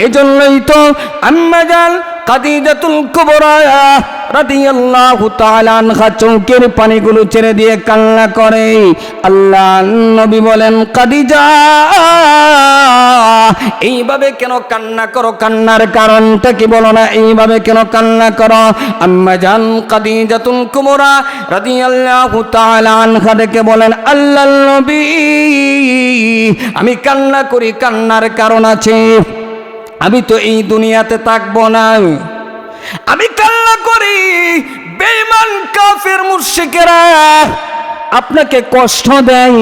এজন্যই তো আম্মা জান খাদিজাতুল কুবরা রাদিয়াল্লাহু তাআলা আনহা চোখের পানিগুলো ছেড়ে দিয়ে কান্না করে। আল্লাহর নবী বলেন, খাদিজা এইভাবে কেন কান্না করো? কান্নার কারণটা কি বলো না? এইভাবে কেন কান্না করো? আম্মা জান খাদিজাতুল কুবরা রাদিয়াল্লাহু তাআলা আনহা ডেকে বলেন, আল্লাহর নবী আমি কান্না করি, কান্নার কারণ আছে। আমি তো এই দুনিয়াতে থাকবো না। আমি কান্না করি বেঈমান কাফের মুশরিকেরা আপনাকে কষ্ট দেয়।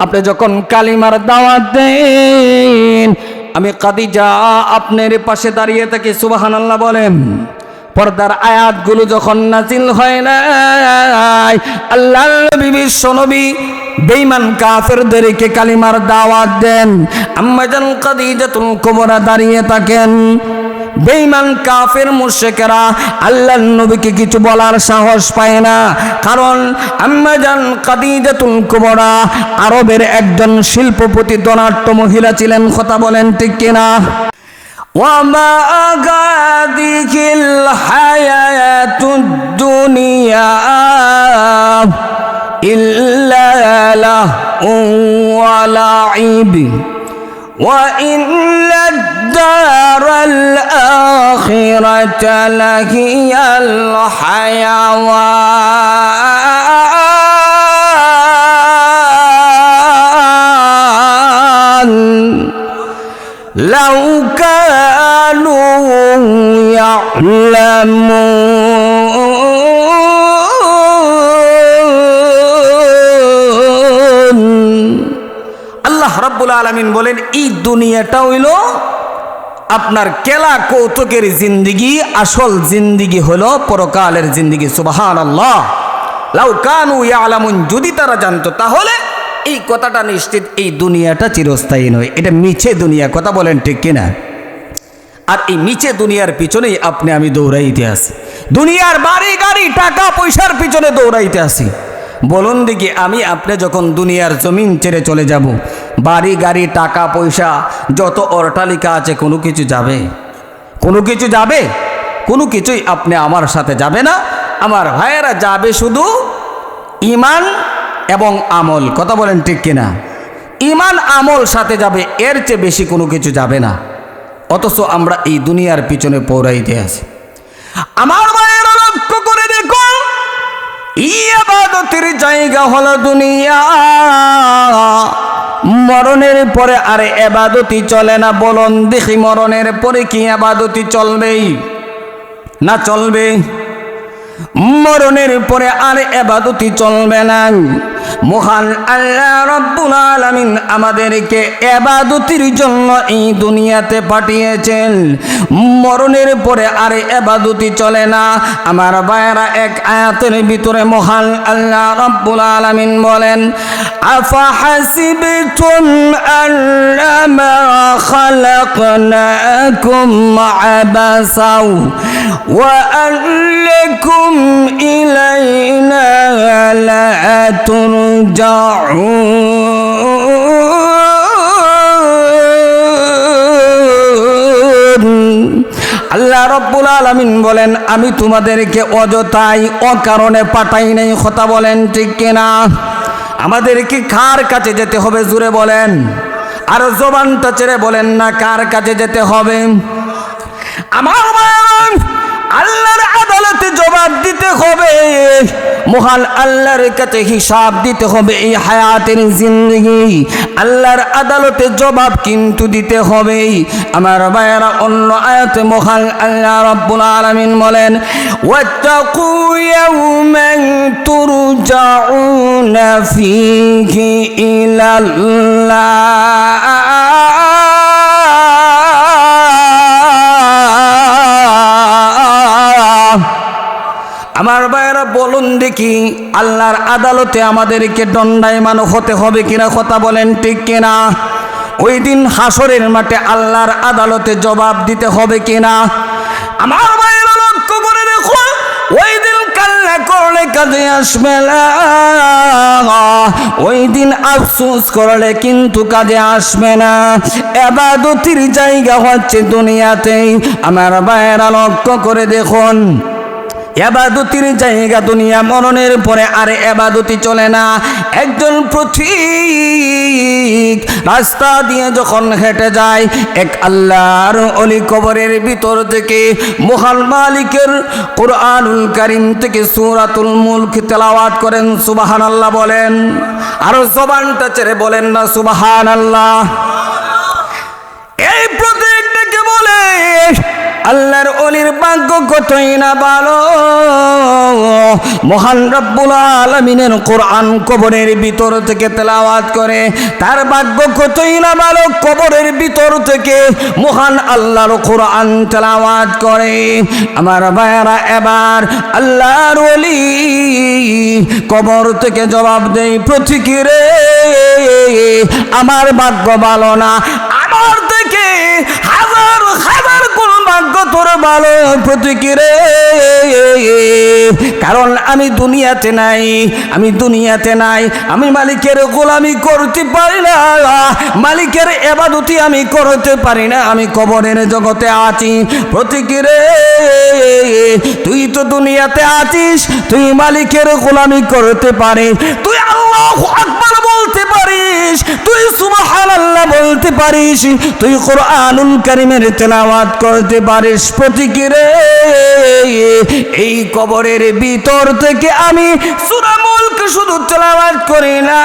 আপনি যখন কালিমার দাওয়াত দেন, আমি খাদিজা আপনার পাশে দাঁড়িয়ে থাকি। সুবহানাল্লাহ বলেন। পর্দার আয়াতগুলো যখন নাজিল হয় না, আল্লাহর নবী বিশ্বনবী বেঈমান কাফেরদেরকে কালিমার দাওয়াত দেন। আম্মা জান খাদিজাতুল কুবরা দাঁড়িয়ে থাকেন। বেঈমান কাফের মুশরিকেরা আল্লাহর নবীকে কিছু বলার সাহস পায় না, কারণ আম্মা জান খাদিজাতুল কুবরা আরবের একজন শিল্পপতি ধনাঢ্য মহিলা ছিলেন। কথা বলেন ঠিক কিনা? ওয়ামা গাদিকিল হায়াতুদ দুনিয়া ইল্লা লাহু ওয়া লাইব ওয়া ইন্নাদ দারাল আখিরাতা লাহিয়াল হায়াওয়ান লাউ কানু ইয়ালামুন। আল্লাহ রাব্বুল আলামিন বলেন, এই দুনিয়াটা হইল আপনার কেলা কৌতুকের জিন্দিগি, আসল জিন্দিগি হলো পরকালের জিন্দিগি। সুবহানাল্লাহ। লাউ কানু ইয়ালামুন, যদি তারা জানতো তাহলে এই কথাটা নিশ্চিত এই দুনিয়াটা চিরস্থায়ী নয়, এটা মিছে দুনিয়া। কথা বলেন ঠিক কিনা? আর এই মিছে দুনিয়ার পিছনেই আপনি আমি দৌড়াইতে আসি, দুনিয়ার বাড়ি গাড়ি টাকা পয়সার পিছনে দৌড়াইতে আসি। বলুন দেখি, আমি আপনি যখন দুনিয়ার জমিন ছেড়ে চলে যাব, বাড়ি গাড়ি টাকা পয়সা যত অট্টালিকা আছে কোনো কিছু যাবে? কোনো কিছু যাবে? কোনো কিছুই আপনি আমার সাথে যাবে না। আমার ভাইয়েরা, যাবে শুধু ঈমান এবং আমল। কথা বলেন ঠিক কিনা? ঈমান আমল সাথে যাবে, এর চেয়ে বেশি কোনো কিছু যাবে না। অথচ আমরা এই দুনিয়ার পিছনে পৌঁছাইতে আছি। আমার ভাইয়েরা লক্ষ্য করে দেখুন, ইবাদতের জায়গা হলো দুনিয়া। মরণের পরে আর ইবাদতি চলে না। বলুন দেখি, মরণের পরে কি ইবাদতি চলবে না চলবে? মরণের পরে আর ইবাদতি চলবে না। মহান আল্লাহ রাব্বুল আলামিন আমাদেরকে ইবাদতির জন্য এই দুনিয়াতে পাঠিয়েছেন। মরণের পরে আর ইবাদতি চলে না। আমার ভাইয়েরা, এক আয়াতের ভিতরে মহান আল্লাহ রাব্বুল আলামিন বলেন, আফা হাসিবতুম আন্নামা খালাকনাকুম আবাসাও ওয়া আন্নাকুম ইলাইনা লা আল্লাহ রাব্বুল আলামিন বলেন, আমি তোমাদেরকে অযথাই অকারণে পাঠাই নাই। কথা বলেন ঠিক কিনা? আমাদেরকে কার কাছে যেতে হবে? জোরে বলেন, আর জবানটা ছেড়ে বলেন না, কার কাছে যেতে হবে? আমার আল্লাহর আদালতে জবাব দিতে হবে। মহান আল্লাহর কাছে হিসাব দিতে হবে। এই হায়াতের জিন্দেগি আল্লাহর আদালতে জবাব কিন্তু দিতে হবে। আমার ভাইয়েরা, অন্য আয়াতে মহান আল্লাহ রাব্বুল আলামিন বলেন, ওয়াত্তাকু ইয়াওমান তুরজাউনা ফীহি ইলাল্লাহ। আমার ভাইয়েরা, বলুন দেখি, আল্লাহর আদালতে আমাদেরকে দণ্ডায়মান হতে হবে কিনা? কথা বলেন ঠিক কিনা? ওই দিন হাসরের মাঠে আল্লাহর আদালতে জবাব দিতে হবে কিনা? আমার ভাইয়েরা লক্ষ্য করে দেখুন, ওই দিন কান্না করলে করলে কাজে আসবে না, ওই দিন আফসোস করলে কিন্তু কাজে আসবে না। ইবাদতের জায়গা হচ্ছে দুনিয়াতেই। আমার ভাইয়েরা লক্ষ্য করে দেখুন, ইবাদতের জায়গা দুনিয়া, মরণের পরে আর ইবাদতি চলে না। একজন পথিক রাস্তা দিয়ে যখন হেঁটে যায়, এক আল্লাহর ওলি কবরের ভিতর থেকে মহান মালিকের কুরআনুল কারীম থেকে সূরাতুল মুলক তেলাওয়াত করেন, সুবহানাল্লাহ বলেন। আর জবানটা ছেড়ে বলেন না সুবহানাল্লাহ। এই প্রত্যেকটাকে বলে আল্লাহর ওলির ভাগ্য কতই না ভালো। মহান রব্বুল আলামিনের কোরআন কবরের ভিতর থেকে তেলাওয়াত করে, তার ভাগ্য কতই না ভালো। কবরের ভিতর থেকে মহান আল্লাহর কোরআন তেলাওয়াত করে। আমার ভাইয়েরা, এবার আল্লাহর ওলি কবর থেকে জবাব দেয়, প্রতিকিরে আমার ভাগ্য ভালো না, আমার থেকে হাজার হাজার কোন ভাগ্য তোর ভালো প্রতিকিরে। কারণ আমি দুনিয়াতে নাই, আমি দুনিয়াতে নাই, আমি মালিকের গোলামি করতে পারি না, মালিকের ইবাদতি আমি করতে পারি না, আমি কবরের জগতে আছি। প্রতিকিরে তুই তো দুনিয়াতে আছিস, তুই মালিকের গোলামি করতে পারিস, তুই আল্লাহু আকবার বলতে পারিস, তুই সুবহানাল্লাহ বলতে পারিস, তুই কুরআনুল কারীমের তেলাওয়াত করতে পারিস। প্রতিকিরে এই কবরের ভিতর থেকে আমি সূরা মুলক শুধু তেলাওয়াত করি না,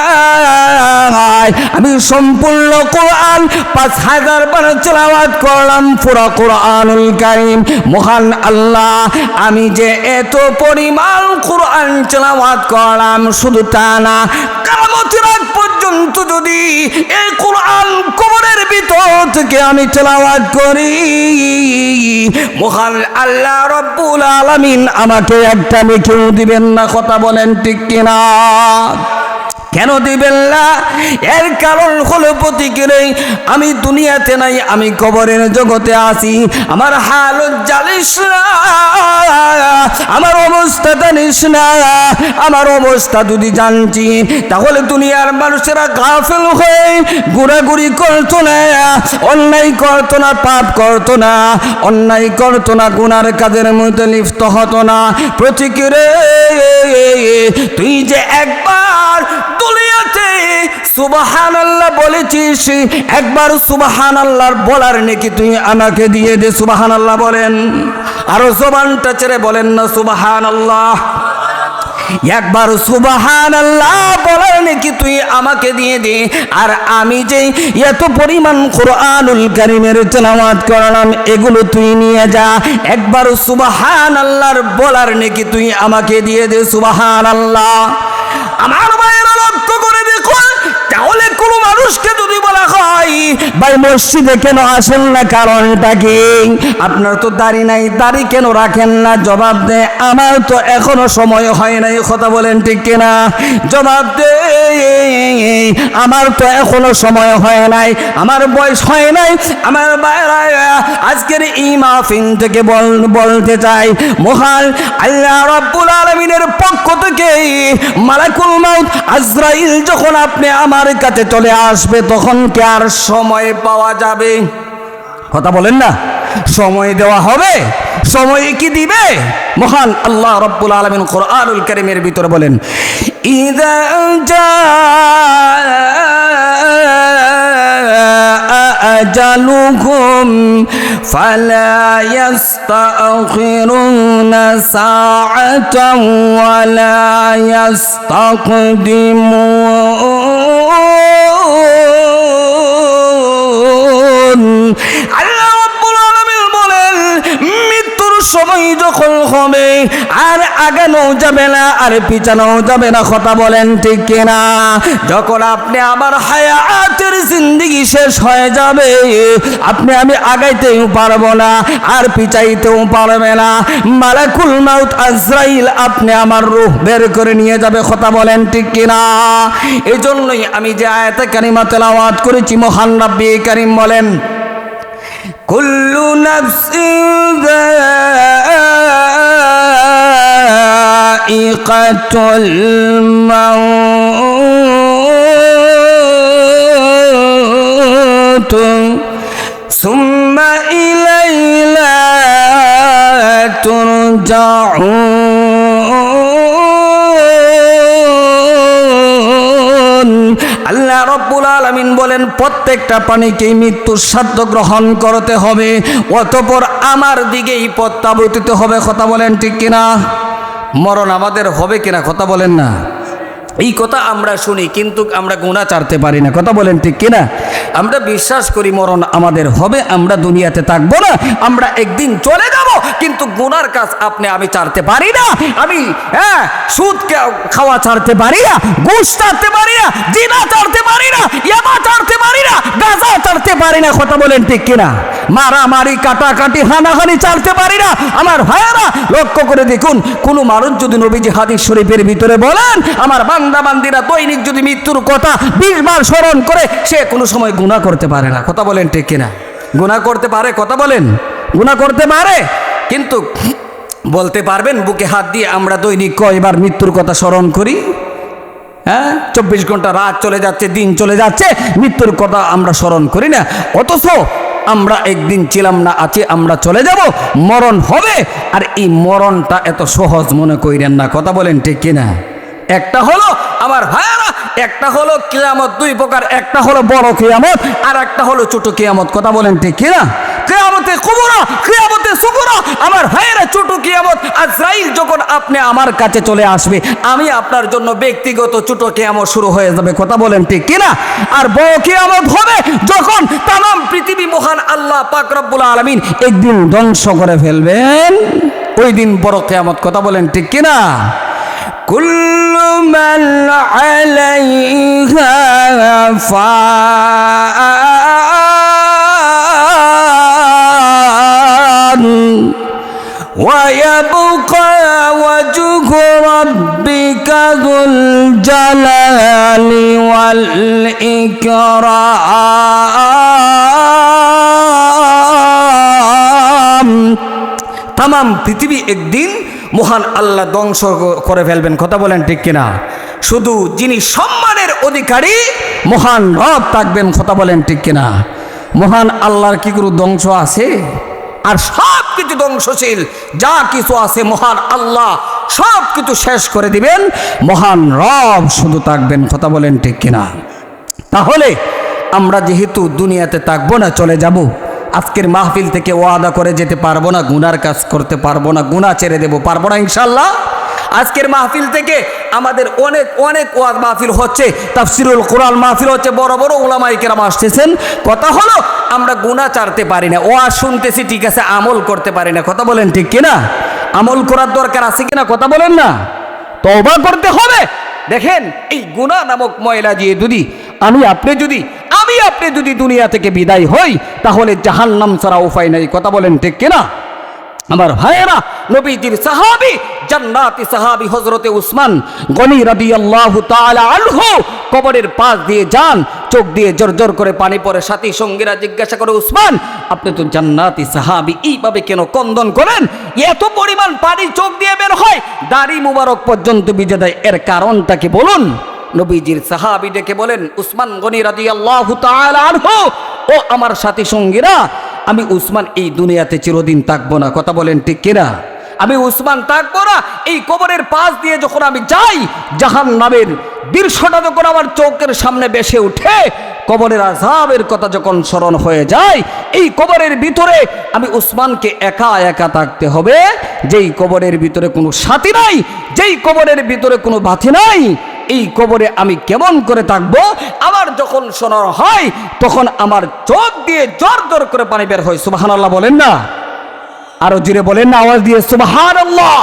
আমি সম্পূর্ণ কোরআন 5000 বার তেলাওয়াত করলাম, পুরো কুরআনুল কারীম। মহান আল্লাহ, আমি যে এত পরিমাণ কোরআন তেলাওয়াত করলাম, শুধু তা না, কিয়ামতের আগ পর্যন্ত যদি এই কোরআন কবরের ভিতর থেকে আমি তেলাওয়াত করি, মহান আল্লাহ রব্বুল আলামিন আমাকে একটা নেকিও দিবেন না। কথা বলেন ঠিক কিনা? কেন দিবেন না? এর কারণ হলো প্রতিকিরে আমি দুনিয়াতে নাই, আমি কবরের জগতে আছি। আমার হালত জানিস না, আমার অবস্থা জানিস না। আমার অবস্থা যদি জানছি, তাহলে দুনিয়ার মানুষেরা গাফেল হয়ে ঘোরাঘুরি করতো না, অন্যায় করতো না, পাপ করতো না, অন্যায় করতো না, গুনার কাজের মধ্যে লিপ্ত হতো না। প্রতিকিরে তুই যে একবার দুনিয়াতে সুবহানাল্লাহ বলেছিস, একবার সুবহানাল্লাহর বলার নেকি তুই আমাকে দিয়ে দে। সুবহানাল্লাহ বলেন, আরো জবানটা ছেড়ে বলেন না সুবহানাল্লাহ। একবার সুবহানাল্লাহ বলার নাকি তুই আমাকে দিয়ে দে। আর আমি যে এত পরিমাণ কুরআনুল কারীমের তেলাওয়াত করলাম, এগুলো তুই নিয়ে যা। একবার সুবহানাল্লাহর বলার নাকি তুই আমাকে দিয়ে দে। সুবহানাল্লাহ। আমার ভাইয়েরা লক্ষ্য করে দেখো, তাহলে কোন মানুষকে যদি বলা হয় ভাই মসজিদে কেন আসেন না, কারণটা কি? আপনার তো দাড়ি নাই, দাড়ি কেন রাখেন না? জবাব দে, আমার তো এখনো সময় হয় নাই। কথা বলেন ঠিক কিনা? জবাব দে, আমার তো এখনো সময় হয় নাই, আমার বয়স হয় নাই। আমার ভাইরা, আজকের এই মাহফিল থেকে বলতে চাই, মহান আল্লাহ রাব্বুল আলামিনের পক্ষ থেকে মালাকুল মাউত আজরাইল যখন আপনি আমার কাছে চলে আসবে, তখন কি আর সময় পাওয়া যাবে? কথা বলেন না, সময় দেওয়া হবে? সময় কি দিবে? মহান আল্লাহ রাব্বুল আলামিন কুরআনুল কারীমের ভিতরে বলেন, ইযা আজালুকুম ফালা ইস্তাখিরুনা সাআতান ওয়ালা ইস্তাকদিমুন। আল্লাহ রাব্বুল আলামিন বলেন, মৃত্যুর সময় যখন হবে আর আগানো যাবে না, আর পিছানো যাবে না। কথা বলেন ঠিক কিনা? যখন আপনি আমার হায়াতের জিন্দেগি শেষ হয়ে যাবে, আপনি আমি আগাইতেও পারবো না, আর পিছাইতেও পারবে না। মালাকুল মাউত আজরাইল আপনি আমার রূহ বের করে নিয়ে যাবে। কথা বলেন ঠিক কিনা? এই জন্যই আমি যে আয়াতে কারিমা তেলাওয়াত করেছি, মহান রাব্বি কারীম বলেন, কুল্লু নাফসিন যায়িকাতুল সাইকাতুল মাউত সুম্মা ইলাইনা তুরজাউন। আল্লাহ রাব্বুল আলামিন বলেন প্রত্যেকটা প্রাণীকে মৃত্যুর সাধ্য গ্রহণ করতে হবে, অতঃপর আমার দিকেই প্রত্যাবর্তিত হবে। কথা বলেন ঠিক কিনা? মরণ আমাদের হবে কিনা কথা বলেন না। এই কথা আমরা শুনি কিন্তু আমরা গুনাহ ছাড়তে পারি না। কথা বলেন ঠিক কিনা? আমরা বিশ্বাস করি মরণ আমাদের হবে, আমরা দুনিয়াতে থাকবো না, আমরা একদিন চলে যাব, কিন্তু গুনার কাজ আপনি আমি ছাড়তে পারি না। আমি সুদ খাওয়া ছাড়তে পারি না, ঘুষ ছাড়তে পারি না, জিনা ছাড়তে পারি না, ইয়াবা ছাড়তে পারি না, গাঁজা ছাড়তে পারি না। কথা বলেন ঠিক কিনা? মারামারি কাটাকাটি হানাহানি ছাড়তে পারি না। আমার ভাইয়েরা লক্ষ্য করে দেখুন, কোন মানুষ যদি নবীজি হাদিস শরীফের ভিতরে বলেন আমার বান্দা বান্দিরা দৈনিক যদি মৃত্যুর কথা 20 বার স্মরণ করে, সে কোনো সময় গুনাহ করতে পারে না। কথা বলেন ঠিক কিনা? গুনাহ করতে পারে? কথা বলেন, গুনাহ করতে পারে, কিন্তু বলতে পারবেন বুকে হাত দিয়ে আমরা দৈনিক কয়বার মৃত্যুর কথা স্মরণ করি? 24 ঘন্টা রাত চলে যাচ্ছে, দিন চলে যাচ্ছে, মৃত্যুর কথা আমরা স্মরণ করি না। অথচ আমরা একদিন ছিলাম না, আছি, আমরা চলে যাব, মরণ হবে। আর এই মরণটা এত সহজ মনে করেন না। কথা বলেন ঠিক কিনা? একটা হলো আমার ভাইয়ারা, একটা হলো কিয়ামত, দুই প্রকার, একটা হলো বড় কিয়ামত আর একটা হলো ছোট কিয়ামত। কথা বলেন ঠিক কিনা? কিয়ামতে কুবরা, কিয়ামতে সুগরা। আমার ভাইয়েরা ছোট কিয়ামত আজরাইল যখন আপনি আমার কাছে চলে আসবে, আমি আপনার জন্য ব্যক্তিগত ছোট কিয়ামত শুরু হয়ে যাবে। কথা বলেন ঠিক কিনা? আর বড় কিয়ামত হবে যখন তামাম পৃথিবী মহান আল্লাহ পাক রব্বুল আলামিন একদিন ধ্বংস করে ফেলবেন, ওই দিন বড় কিয়ামত। কথা বলেন ঠিক কিনা? কুল্লু মান আলাইহা ফান ওয়া ইয়াবকা ওয়াজহু রাব্বিকা যুল জালালি ওয়াল ইকরাম। তামাম পৃথিবী একদিন মহান আল্লাহ ধ্বংস করে ফেলবেন। কথা বলেন ঠিক কিনা? শুধু যিনি সম্মানের অধিকারী মহান রব থাকবেন। কথা বলেন ঠিক কিনা? মহান আল্লাহর কি কোনো ধ্বংস আছে? আর সব কিছু ধ্বংসশীল, যা কিছু আছে মহান আল্লাহ সব কিছু শেষ করে দিবেন, মহান রব শুধু থাকবেন। কথা বলেন ঠিক কিনা? তাহলে আমরা যেহেতু দুনিয়াতে থাকবো না, চলে যাব, আজকের মাহফিল থেকে ওয়াদা করে যেতে পারবো না, গুনার কাজ করতে পারবো না, গুনাহ ছেড়ে দেব, পারবো না ইনশাআল্লাহ। আজকের মাহফিল থেকে আমাদের অনেক অনেক ওয়াজ মাহফিল হচ্ছে, তাফসিরুল কোরআন মাহফিল হচ্ছে, বড় বড় উলামায়ে কেরাম আসতেছেন। কথা হলো আমরা গুনাহ ছাড়তে পারি না, ওয়াজ শুনতেছি ঠিক আছে, আমল করতে পারি না। কথা বলেন ঠিক কিনা? আমল করার দরকার আছে কিনা? কথা বলেন না। তওবা করতে হবে। দেখেন এই গুনাহ নামক ময়লা দিয়ে যদি আমি আপনি যদি দুনিয়া থেকে বিদায় হই, তাহলে জাহান্নাম ছাড়া উপায় নাই। কথা বলেন ঠিক কিনা? আমার ভাইয়েরা, নবীজির সাহাবী, জান্নাতি সাহাবী হযরতে উসমান গনি রাদিয়াল্লাহু তাআলা আনহু কবরের পাশ দিয়ে যান, চোখ দিয়ে জোর করে পানি পড়ে। সাথী সঙ্গীরা জিজ্ঞাসা করে, উসমান আপনি তো জান্নাতি সাহাবী, এইভাবে কেন কন্দন করেন? এত পরিমাণ পানি চোখ দিয়ে বের হয়, দাড়ি মুবারক পর্যন্ত ভিজে দেয়, এর কারণটা কি বলুন? নবীজির সাহাবী ডেকে বলেন, উসমান গনি রাদিয়াল্লাহু তাআলা আনহু, ও আমার সাথী সঙ্গীরা, আমি উসমান এই দুনিয়াতে চিরদিন থাকবো না। কথা বলেন ঠিক কিনা? আমি উসমান থাকবো না। এই কবরের পাশ দিয়ে যখন আমি যাই, জাহান্নামের দৃশ্যটা যখন আমার চোখের সামনে ভেসে উঠে, কবরের আযাবের কথা যখন স্মরণ হয়ে যায়, এই কবরের ভিতরে আমি উসমানকে একা একা থাকতে হবে, যেই কবরের ভিতরে কোনো সাথী নাই, যেই কবরের ভিতরে কোনো বাতি নাই, এই কবরে আমি কেমন করে থাকবো? আমার যখন শোনার হয়, তখন আমার চোখ দিয়ে জোর করে পানি বের হয়। সুবহানাল্লাহ বলেন না? আরো জোরে বলেন না, আওয়াজ দিয়ে সুবহানাল্লাহ।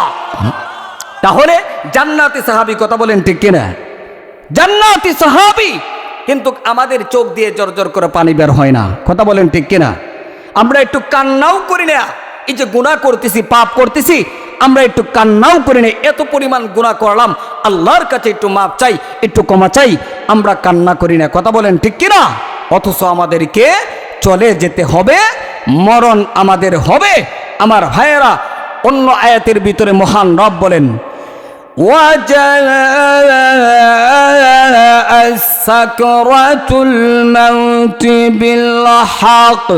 তাহলে জান্নাতি সাহাবী, কথা বলেন ঠিক কিনা? জান্নাতি সাহাবী, কিন্তু আমাদের চোখ দিয়ে জোর করে পানি বের হয় না। কথা বলেন ঠিক কিনা? আমরা একটু কান্নাও করি না। এই যে গুনাহ করতেছি, পাপ করতেছি, আমরা একটু কান্নাও করি না। এত পরিমাণ গুনাহ করলাম, আল্লাহর কাছে একটু মাপ চাই, একটু ক্ষমা চাই, আমরা কান্না করি না। কথা বলেন ঠিক কিনা? অথচ আমাদেরকে চলে যেতে হবে, মরণ আমাদের হবে। আমার ভাইয়েরা, অন্য আয়াতের ভিতরে মহান রব বলেন, وجاءت سكرة الموت بالحق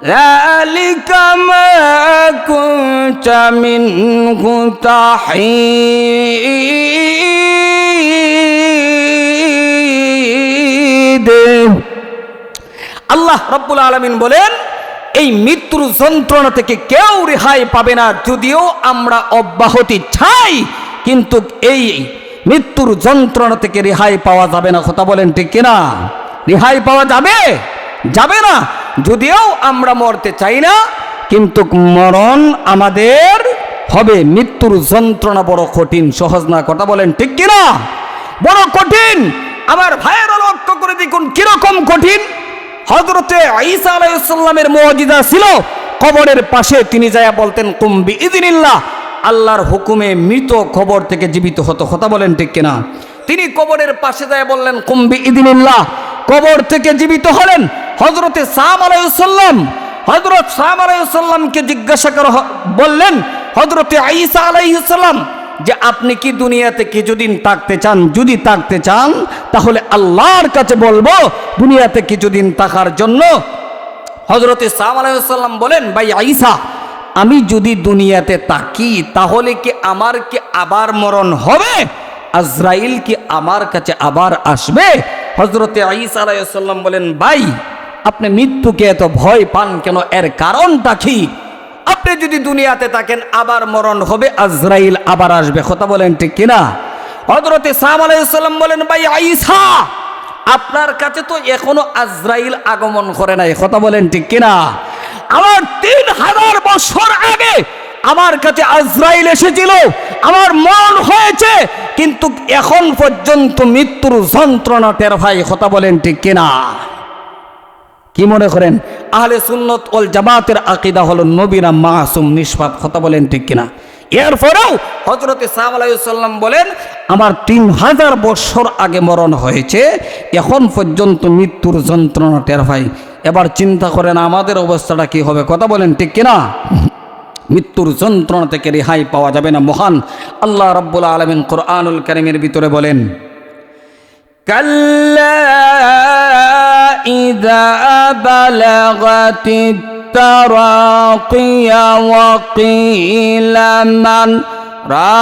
ذلك ما كنت منه تحيد আল্লাহ রাব্বুল আলামিন বলেন এই মৃত্যুর যন্ত্রণা থেকে কেউ রেহাই পাবে না যদিও আমরা অব্যাহতি চাই, কিন্তু এই মৃত্যুর যন্ত্রণা থেকে রেহাই পাওয়া যাবে না। কথা বলেন ঠিক কিনা? রেহাই পাওয়া যাবে যাবে না, যদিও আমরা মরতে চাই না, কিন্তু মরণ আমাদের হবে। মৃত্যুর যন্ত্রণা বড় কঠিন, সহজ না। কথা বলেন ঠিক কিনা? বড় কঠিন। আমার ভাইয়েরা লক্ষ্য করে দেখুন কিরকম কঠিন। হযরতে ঈসা আলাইহিস সালামের মুজিজা ছিল কবরের পাশে তিনি যায় বলতেন কুম বিইذনিল্লাহ, আল্লাহর হুকুমে মৃত কবর থেকে জীবিত হতো। কথা বলেন ঠিক কিনা? তিনি কবরের পাশে যায় বললেন কুম বিইذনিল্লাহ, কবর থেকে জীবিত হলেন। হযরতে সাম আলাইহিস সালাম, হযরত সাম আলাইহিস সালামকে জিজ্ঞাসা করা বললেন হযরতে ঈসা আলাইহিস সালাম যে আপনি কি দুনিয়াতে কিছুদিন থাকতে চান? যদি থাকতে চান তাহলে আল্লাহর কাছে বলবো দুনিয়াতে কিছুদিন থাকার জন্য। হযরতে সাম আলাইহিস সালাম বলেন ভাই ঈসা, আমি যদি দুনিয়াতে থাকি তাহলে কি আমার কি আবার মরণ হবে? আজরাইল কি আমার কাছে আবার আসবে? হযরতে ঈসা আলাইহিস সালাম বলেন ভাই, আপনি মৃত্যুকে এত ভয় পান কেন? এর কারণটা কি? আপনি যদি দুনিয়াতে থাকেন আবার মরণ হবে, আজরাইল আবার আসবে। কথা বলেন ঠিক কিনা? হযরতে সাম আলাইহিস সালাম বলেন ভাই ঈসা, আপনার কাছে তো এখনো আজরাইল আগমন করে নাই। কথা বলেন ঠিক কিনা? আমার 3000 বছর আগে আমার কাছে আজরাইল এসেছিল, আমার মরণ হয়েছে, কিন্তু এখন পর্যন্ত মৃত্যুর যন্ত্রণা টের পাই। কথা বলেন ঠিক কিনা? কি মনে করেন? আহলে সুন্নাত ওয়াল জামাতের আকীদা হলো নবীরা মাসুম, নিষ্পাপ। কথা বলেন ঠিক কিনা? এরপরেও হযরতে সাম আলাইহিস সালাম বলেন আমার 3000 বছর আগে মরণ হয়েছে, এখন পর্যন্ত মৃত্যুর যন্ত্রণা টের পাই। এবার চিন্তা করেন আমাদের অবস্থাটা কি হবে? কথা বলেন ঠিক কিনা? মৃত্যুর যন্ত্রণা থেকে রেহাই পাওয়া যাবে না। মহান আল্লাহ রাব্বুল আলামিন কোরআনুল কারীমের ভিতরে বলেন কাল্লা ইযা বালাগাতিত তারাকিয়া ওয়া কিলা মান রাক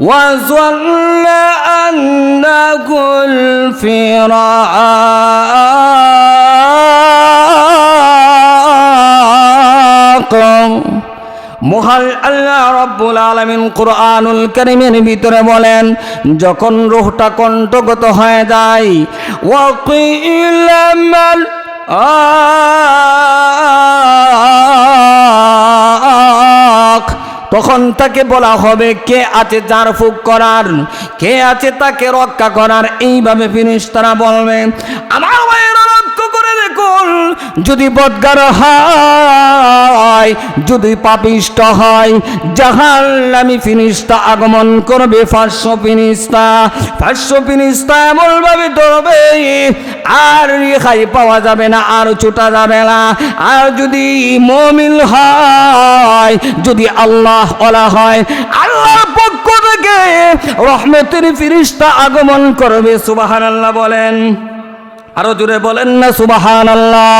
ওয়া যাল্লা আন্নাহুল ফিরাক। মহান আল্লাহ রাব্বুল আলামিন কোরআনুল কারীমের ভিতরে বলেন যখন রূহটা কণ্ঠগত হয়ে যায়, ওয়া কিলা মান রাক, তখন তাকে বলা হবে কে আছে ঝাড়ফুঁক করার, কে আছে তাকে রক্ষা করার। এইভাবে ফেরেশতারা বলবে। আমার ভাইয়েরা লক্ষ্য করে দেখুন, যদি বদগার হয়, যদি পাপিষ্ট হয়, জাহান্নামী ফেরেশতা আগমন করবে। 500 ফেরেশতা এমনভাবে ধরবে আর রেহাই পাওয়া যাবে না, আর ছুটা যাবে না। আর যদি মুমিন হয়, যদি আল্লাহ ওয়ালা হয়, আল্লাহর পক্ষ থেকে রহমতের ফেরেশতা আগমন করবে। সুবহানাল্লাহ বলেন, আরো জোরে বলেন না সুবহানাল্লাহ।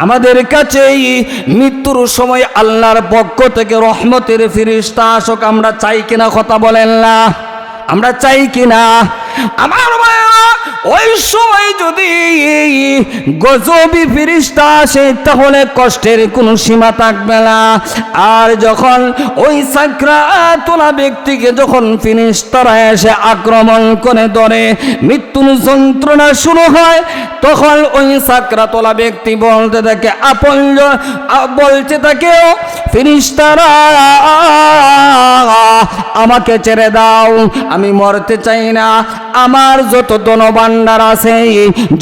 আমাদের কাছে মৃত্যুর সময় আল্লাহর পক্ষ থেকে রহমতের ফেরেশতা আসুক, আমরা চাই কিনা? কথা বলেন না, আমরা চাই কিনা? আমার ভাইরা, ওই সময় যদি গজবী ফেরেশতা আসে তাহলে কষ্টের কোনো সীমা থাকবে না। আর যখন ওই সাকরাতুল ব্যক্তিকে যখন ফেরেশতারা এসে আক্রমণ করে ধরে, মৃত্যুর যন্ত্রণা শুরু হয়, তখন ওই সাকরাতুল ব্যক্তি বলতে থাকে বলতে থাকে ফেরেশতারা আমাকে ছেড়ে দাও, আমি মরতে চাই না। আমার যত ধনভাণ্ডার আছে,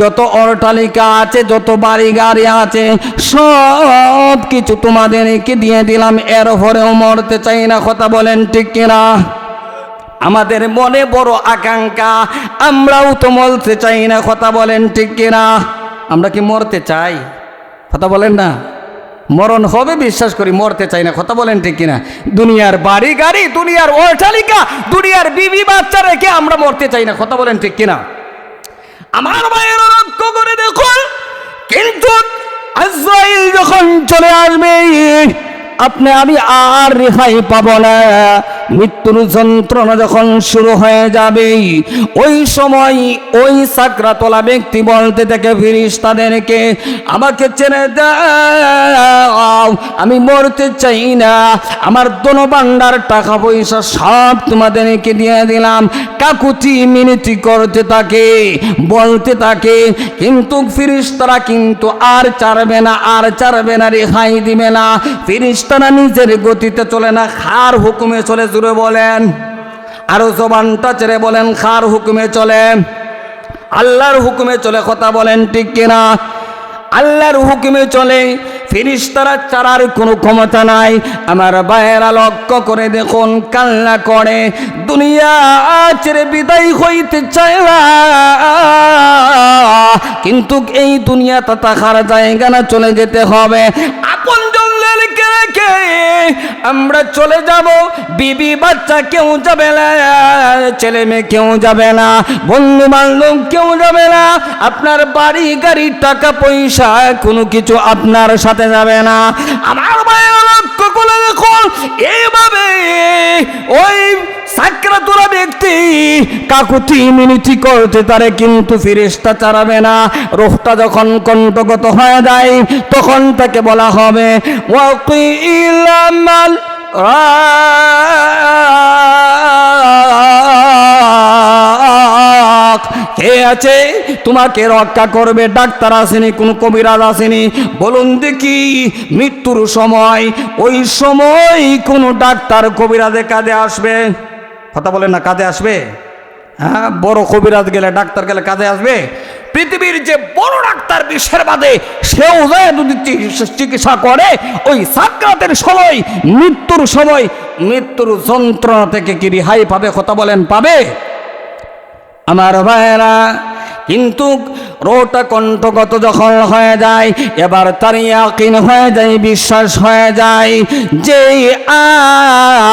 যত অট্টালিকা আছে, যত বাড়ি গাড়ি আছে, সব কিছু তোমাদেরকে দিয়ে দিলাম, এরপরেও মরতে চাই না। কথা বলেন ঠিক কিনা? আমাদের মনে বড় আকাঙ্ক্ষা, আমরাও তো মরতে চাই না। কথা বলেন ঠিক কিনা? আমরা কি মরতে চাই? কথা বলেন না, মরণ হবে বিশ্বাস করি, মরতে চাই না। কথা বলেন ঠিক কিনা? দুনিয়ার বাড়ি গাড়ি, দুনিয়ার অট্টালিকা, দুনিয়ার বিবি বাচ্চা রেখে আমরা মরতে চাই না। কথা বলেন ঠিক কিনা? আমার ভাইয়েরা লক্ষ্য করে দেখুন, কিন্তু আজরাইল যখন চলে আসবে আপনি আমি আর রেহাই পাবো না। মৃত্যুর যন্ত্রণা যখন শুরু হয়ে যাবে, ওই সময় ওই সাকরাতওয়ালা ব্যক্তি বলতে থাকে ফেরেশতাদেরকে, আমাকে ছেড়ে দাও, আমি মরতে চাই না, আমার ধনভাণ্ডার টাকা পয়সা সব তোমাদেরকে দিয়ে দিলাম। কাকুতি মিনতি করতে থাকে, বলতে থাকে, কিন্তু ফেরেশতারা কিন্তু আর ছাড়বে না, আর ছাড়বে না, রেহাই দিবে না। ফেরেশতারা নিজের গতিতে চলে না, খার হুকুমে চলে। জুড়ে বলেন, আরো জবানটা ছেড়ে বলেন, খার হুকুমে চলে, আল্লাহর হুকুমে চলে। কথা বলেন ঠিক কিনা? আল্লাহর হুকুমে চলে, ফেরেশতারা ছাড়ার কোনো ক্ষমতা নাই। আমার ভাইয়েরা লক্ষ্য করে দেখুন, কান্না করে, দুনিয়া ছেড়ে বিদায় হইতে চায় না, কিন্তু এই দুনিয়াটা থাকার জায়গা না, চলে যেতে হবে। আপন জনদেরকে রেখে আমরা চলে যাব, বিবি বাচ্চা কেউ যাবে না, ছেলে মেয়ে কেউ যাবে না, বন্ধু বান্ধব কেউ যাবে না, আপনার বাড়ি গাড়ি টাকা পয়সা কোনো কিছু আপনার সাথে যাবে না। আমার ভাইয়েরা লক্ষ্য করে দেখুন, এইভাবে ওই সাকরাতুল ব্যক্তি কাকুতি মিনতি করতে পারে, কিন্তু ফেরেশতা ছাড়াবে না। রূহটা যখন কণ্ঠগত হয়ে যায়, তখন তাকে বলা হবে, ওয়াকিলা মান কে আছে তোমাকে রক্ষা করবে? ডাক্তার আসেনি, কোন কবিরাজ আসেনি? বলুন দেখি, মৃত্যুর সময়, ওই সময় কোন ডাক্তার কবিরাজে কাজে আসবে? কথা বলেন না, কাজে আসবে? হ্যাঁ, বড় কবিরাজ গেলে, ডাক্তার গেলে কাজে আসবে? পৃথিবীর যে বড় ডাক্তার বিশ্বের বাদে, সেও যদি চিকিৎসা করে, ওই সাকরাতের সময়, মৃত্যুর সময়, মৃত্যুর যন্ত্রণা থেকে কি রেহাই পাবে? কথা বলেন, পাবে? আমার ভাইয়েরা, কিন্তু রোটা কণ্ঠগত যখন হয়ে যায়, এবার তার ইয়াকিন হয়ে যায়, বিশ্বাস হয়ে যায় যে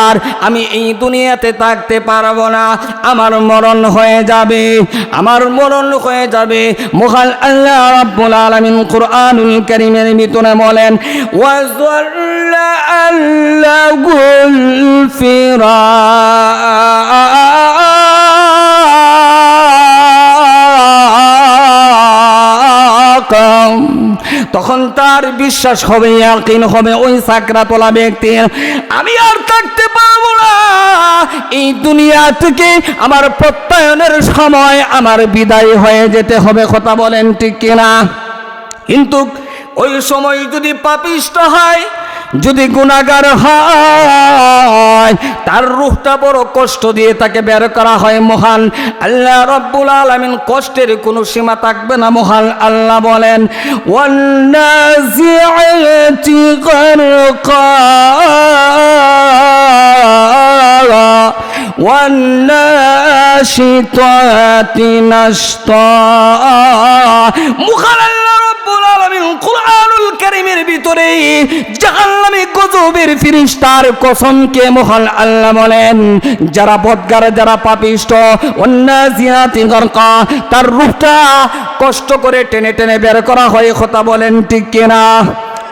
আর আমি এই দুনিয়াতে থাকতে পারবো না, আমার মরণ হয়ে যাবে, আমার মরণ হয়ে যাবে। মহান আল্লাহ রাব্বুল আলামিন কুরআনুল কারীমের ভিতরে বলেন, ওয়াযাল্লা আল্লাহুল ফিরা, তখন তার বিশ্বাস হবে, ইয়াকিন হবে ওই সাকরাতওয়ালা ব্যক্তির, আমি আর থাকতে পারবো না, এই দুনিয়া থেকে আমার প্রত্যয়নের সময়, আমার বিদায় হয়ে যেতে হবে। কথা বলেন ঠিক কিনা? কিন্তু ওই সময় যদি পাপিষ্ট হয়, যদি গুনাহগার হয়, তার রূহটা বড় কষ্ট দিয়ে তাকে বের করা হয়। মহান আল্লাহ রাব্বুল আলামিন, কষ্টের কোনো সীমা থাকবে না। মহান আল্লাহ বলেন, ওয়ান্নাজিআতি গারকা ওয়ান্নাশিতাতি নাশতা। মহান আল্লাহ রাব্বুল আলামিন কুরআনুল কারীমের ভিতরে জাহান্নামী গজবের ফেরেশতার কসমকে মহান আল্লাহ বলেন, যারা বদগার, যারা পাপিষ্ট, ওয়ান্নাজিআতি গারকা, তার রূহটা কষ্ট করে টেনে টেনে বের করা হয়। কথা বলেন ঠিক কিনা?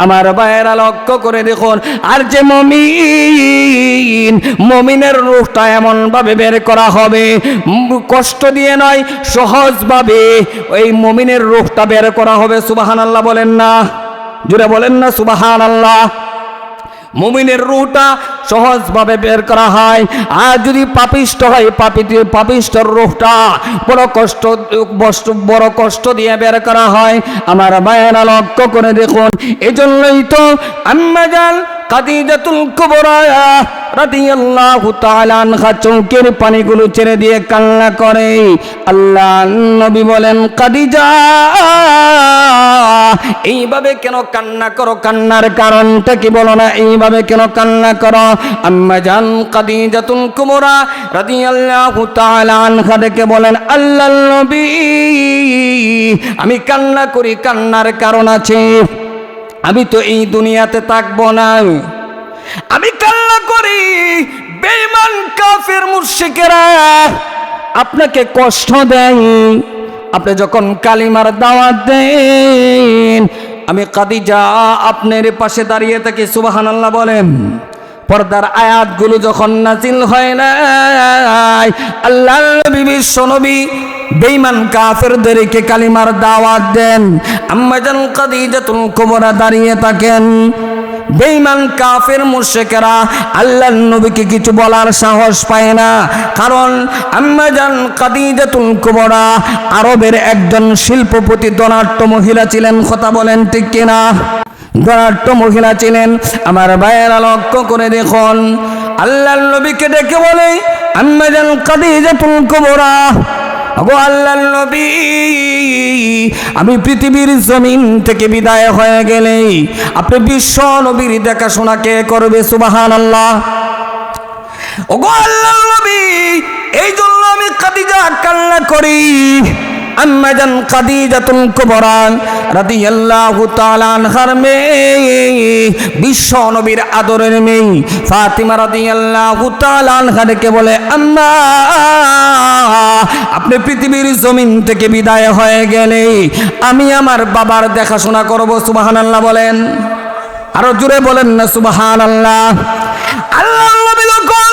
আমার ভাইয়েরা লক্ষ্য করে দেখুন, আর যে মমিনের রূহটা এমন ভাবে বের করা হবে, কষ্ট দিয়ে নয়, সহজভাবে ওই মমিনের রূহটা বের করা হবে। সুবহানাল্লাহ বলেন না, জুড়ে বলেন না সুবহানাল্লাহ। মুমিনের রূহটা সহজভাবে বের করা হয়, আর যদি পাপিষ্ট হয়, পাপিষ্টর রূহটা বড় কষ্ট দিয়ে বের করা হয়। আমার ভাইয়েরা লক্ষ্য করে দেখুন, এজন্যই তো আম্মা জান খাদিজাতুল কুবরা রাদিয়াল্লাহু তাআলা আনহা চোখের পানিগুলো ছেড়ে দিয়ে কান্না করে। আল্লাহর নবী বলেন, খাদিজা এইভাবে কেন কান্না করো? কান্নার কারণটা কি বলো না? এইভাবে কেন কান্না করো? আম্মা জান খাদিজাতুল কুবরা রাদিয়াল্লাহু তাআলা আনহা ডেকে বলেন, আল্লাহর নবী, আমি কান্না করি, কান্নার কারণ আছে। আমি তো এই দুনিয়াতে থাকবো না। আমি কান্না করি বেঈমান কাফের মুশরিকেরা আপনাকে কষ্ট দেয়, আপনি যখন কালিমার দাওয়াত দেন আমি খাদিজা আপনার পাশে দাঁড়িয়ে থাকি। সুবহানাল্লাহ বলেন। পর্দার আয়াতগুলো যখন নাজিল হয় না, আল্লাহর নবী বিশ্ব নবী বেঈমান কাফেরদেরকে কালিমার দাওয়াত দেন, আম্মা জান খাদিজাতুল কুবরা দাঁড়িয়ে থাকেন। বেঈমান কাফের মুশরিকেরা আল্লাহর নবীকে কিছু বলার সাহস পায় না, কারণ আম্মা জান খাদিজাতুল কুবরা আরবের একজন শিল্পপতি ধনাঢ্য মহিলা ছিলেন। কথা বলেন ঠিক কিনা? ধনাঢ্য মহিলা ছিলেন। আমার ভাইয়েরা লক্ষ্য করে দেখুন, আল্লাহর নবীকে ডেকে বলে আম্মা জান খাদিজাতুল কুবরা, ওগো আল্লাহর নবী, আমি পৃথিবীর জমিন থেকে বিদায় হয়ে গেলে আপনি বিশ্ব নবীর দেখাশোনা কে করবে? সুবহানাল্লাহ। ওগো আল্লাহর নবী, এই জন্য আমি খাদিজা কান্না করি। আম্মা জান খাদিজাতুল কুবরা রাদিয়াল্লাহু তাআলা আনহার মেয়ে, বিশ্ব নবীর আদরের মেয়ে ফাতিমা রাদিয়াল্লাহু তাআলা আনহাকে বলে, আম্মা, আপনি পৃথিবীর জমিন থেকে বিদায় হয়ে গেলে আমি আমার বাবার দেখাশোনা করব। সুবহানাল্লাহ বলেন। আরো জোরে বলেন না সুবহানাল্লাহ। আল্লাহর নবী যখন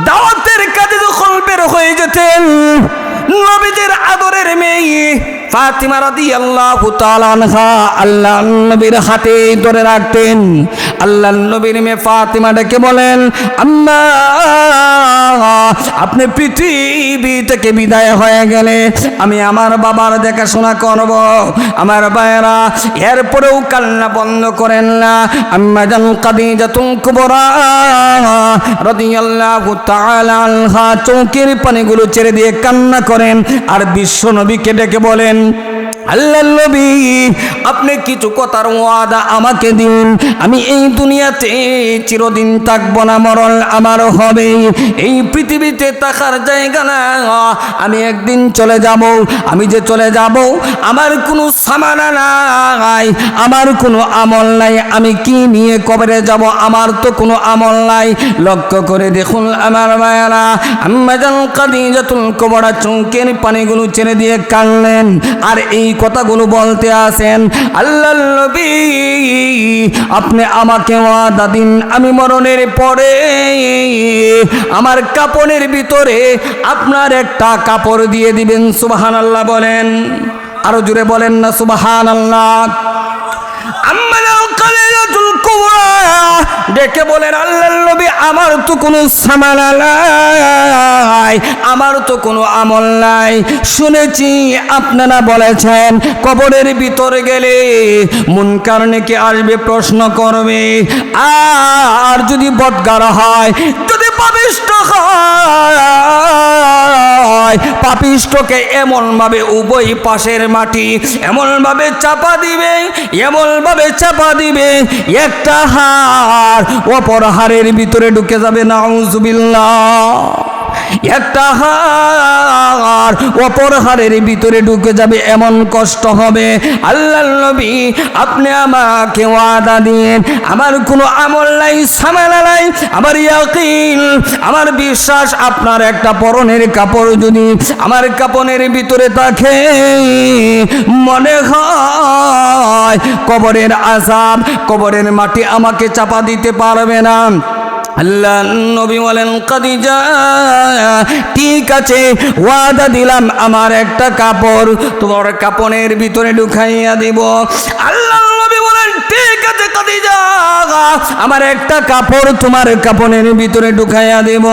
দাওয়াতের কাজে যখন বের হয়ে যেতেন, নবীজির আদরের মেয়ে ফাতিমা রাদিয়াল্লাহু তাআলা আনহা আল্লাহর নবীর হাতে ধরে রাখতেন। আল্লাহর নবীর মেয়ে ফাতিমা ডেকে বলেন, আম্মা, আপনি পৃথিবী থেকে বিদায় হয়ে গেলে আমি আমার বাবার দেখাশোনা করব। আমার ভাইয়েরা, এরপরেও কান্না বন্ধ করেন না। আম্মা জান খাদিজাতুল কুবরা রাদিয়াল্লাহু তাআলা আনহা চোখের পানিগুলো ছেড়ে দিয়ে কান্না করেন, আর বিশ্ব নবীকে ডেকে বলেন, আল্লাহর নবী, আপনি কিছু কথার ওয়াদা আমাকে দিন। আমি এই দুনিয়াতে চিরদিন থাকবো না, মরণ আমার হবে। এই পৃথিবীতে থাকার জায়গা না, আমি একদিন চলে যাব। আমি যে চলে যাব, আমার কোনো সামানা নাই, আমার কোনো আমল নাই। আমি কি নিয়ে কবরে যাব? আমার তো কোনো আমল নাই। লক্ষ্য করে দেখুন আমার মায়েরা, আম্মা জান খাদিজাতুল কুবরা চোখের পানিগুলো ছেড়ে দিয়ে কাঁদলেন, আর এই কথাগুলো বলতে আসেন, আল্লাহর নবী, আপনি আমাকে ওয়াদা দিন, আমি মরণের পরে আমার কাপনের ভিতরে আপনার একটা কাপড় দিয়ে দিবেন। সুবহানাল্লাহ বলেন। আরো জোরে বলেন না সুবহানাল্লাহ। আম্মা জান খাদিজাতুল কুবরা ডেকে বলেন, আল্লাহর নবী, আমার তো কোনো সামানা নাই, আমার তো কোনো আমল নাই। শুনেছি আপনারা বলেছেন কবরের ভিতরে গেলে মুনকার নেকি আসবে, প্রশ্ন করবে, আর যদি বদগার হয়, যদি পাপিষ্ঠ হয়, পাপিষ্ঠকে এমনভাবে উভয় পাশের মাটি এমনভাবে চাপা দিবে, এমনভাবে চাপা দিবে, একটা হাড় অপর হাড়ের ভিতরে ঢুকে যাবে। নাউজুবিল্লাহ। একটা হাড় অপর হাড়ের ভিতরে ঢুকে যাবে, এমন কষ্ট হবে। আল্লাহর নবী, আপনি আমাকে ওয়াদা দিন, আমার কোনো আমল নাই, সামানা নাই, আমার ইয়াকিন, আমার বিশ্বাস, আপনার একটা পরনের কাপড় যদি আমার কাপনের ভিতরে থাকে, মনে হয় কবরের আযাব, কবরের মাটি আমাকে চাপা দিতে পারবে না। আল্লাহর নবী বলেন, খাদিজা, ঠিক আছে, ওয়াদা দিলাম, আমার একটা কাপড় তোমার কাপনের ভিতরে ঢুকাইয়া দিব। আল্লাহর নবী বলেন, ঠিক আছে খাদিজা, আমার একটা কাপড় তোমার কাপনের ভিতরে ঢুকাইয়া দেব।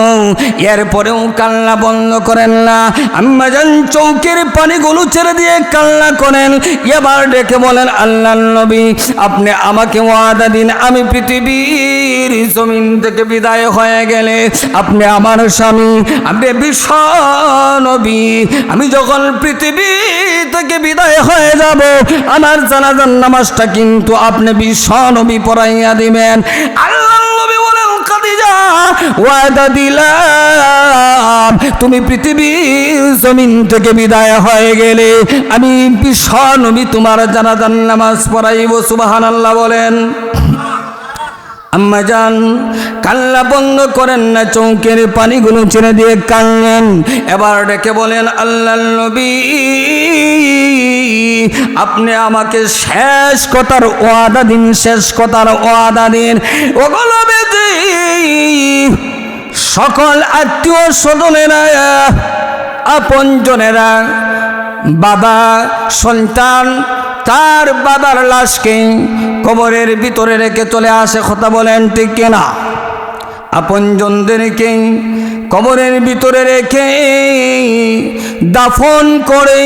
এরপরেও কান্না বন্ধ করেন না। আম্মা জান চৌকের পানিগুলো ছেড়ে দিয়ে কান্না করেন। এবার ডেকে বলেন, আল্লাহর নবী, আপনি আমাকে ওয়াদা দিন, আমি পৃথিবীর জমিন থেকে বিদায় হয়ে গেলে আপনি আমার স্বামী, আপনি বিশ্ব নবী, আমি যখন পৃথিবী থেকে বিদায় হয়ে যাব, আমার জানাজার নামাজটা কিন্তু আপনি বিশ্ব নবী পড়াইয়া দিবেন। আল্লাহর নবী বলেন, খাদিজা, ওয়াদা দিলাম তুমি পৃথিবীর জমিন থেকে বিদায় হয়ে গেলে আমি বিশ্ব নবী তোমার জানাজার নামাজ পড়াইব। সুবহানাল্লাহ বলেন। আম্মা জান কান্না বন্ধ করেন না, চৌকের পানিগুলো ছেড়ে দিয়ে কান্নেন। এবার ডেকে বলেন, আল্লাহর নবী আপনি আমাকে শেষ কথার ওয়াদা দিন, শেষ কথার ওয়াদা দিন। ওগুলো বেদি সকল আত্মীয় স্বজনেরা, আপনজনেরা, বাবা সন্তান তার বাবার লাশকে কবরের ভিতরে রেখে চলে আসে। কথা বলেন ঠিক কিনা? আপনজনদেরকে কবরের ভিতরে রেখে দাফন করে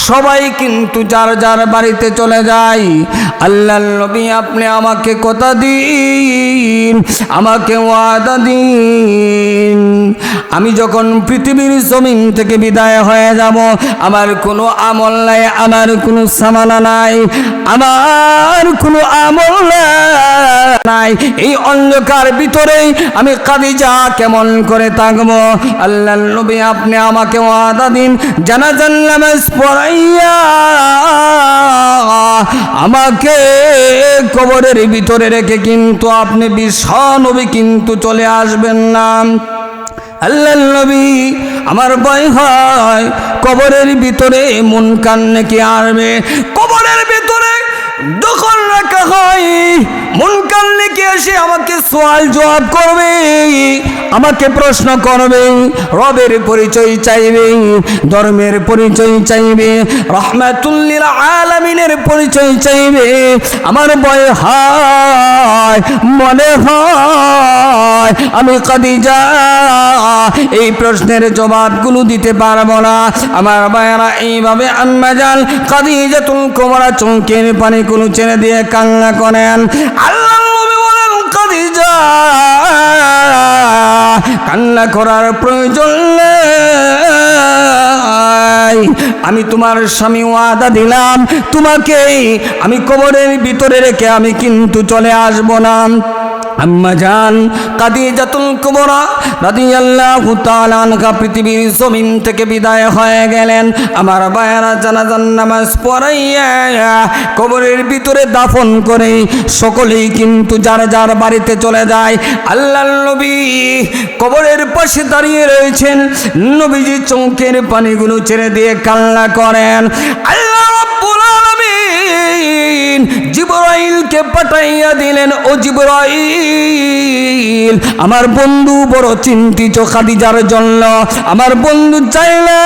সবাই কিন্তু যার যার বাড়িতে চলে যায়। আল্লাহর নবী আপনি আমাকে কথা দিন, আমাকে ওয়াদা দিন, আমি যখন পৃথিবীর জমিন থেকে বিদায় হয়ে যাব আমার কোনো আমল নাই, আমার কোনো সামানা নাই, আমার কোনো আমল নাই, এই অন্ধকার ভিতরে আমি খাদিজা কেমন করে থাকবো? আল্লাহর নবী আপনি আমাকে ওয়াদা দিন, জানাজার নামাজ পড়াইয়া আমাকে কবরের ভিতরে রেখে কিন্তু আপনি বিশ্ব নবী কিন্তু চলে আসবেন না। আল্লাহর নবী আমার ভয় হয় কবরের ভিতরে মুনকার নাকি আসবে, কবরের ভিতরে যখন রাখা হয় মুনকার নাকি এসে আমাকে সওয়াল জবাব করবে, আমাকে প্রশ্ন করবে, রবের পরিচয় চাইবে, ধর্মের পরিচয় চাইবে, রাহমাতুল লিল আলামিনের পরিচয় চাইবে। আমার ভয় হয়, মনে হয় আমি খাদিজা এই প্রশ্নের জবাবগুলো দিতে পারবো না। আমার ভাইয়েরা এইভাবে আম্মা জান খাদিজাতুল কুবরা চোখের পানিগুলো ছেড়ে দিয়ে কান্না করেন। আল্লাহর নবী বলেন, খাদিজা কান্না করার প্রয়োজন নেই, আমি তোমার স্বামী ওয়াদা দিলাম তোমাকে আমি কবরের ভিতরে রেখে আমি কিন্তু চলে আসবো না। আম্মা জান খাদিজাতুল কুবরা রাদিয়াল্লাহু তাআলা আনহা পৃথিবীর জমিন থেকে বিদায় হয়ে গেলেন। আমার ভাইয়েরা জানাজার নামাজ পড়াইয়া কবরের ভিতরে দাফন করে সকলেই কিন্তু যার যার বাড়িতে চলে যায়। আল্লাহর নবী কবরের পাশে দাঁড়িয়ে রয়েছেন, নবীজি চোখের পানিগুলো ছেড়ে দিয়ে কান্না করেন। আল্লাহ রাব্বুল আলামিন জিবরাইলকে পাঠাইয়া দিলেন, ও জিবরাইল আমার বন্ধু বড় চিন্তিত খাদিজার জন্য, আমার বন্ধু চাইলা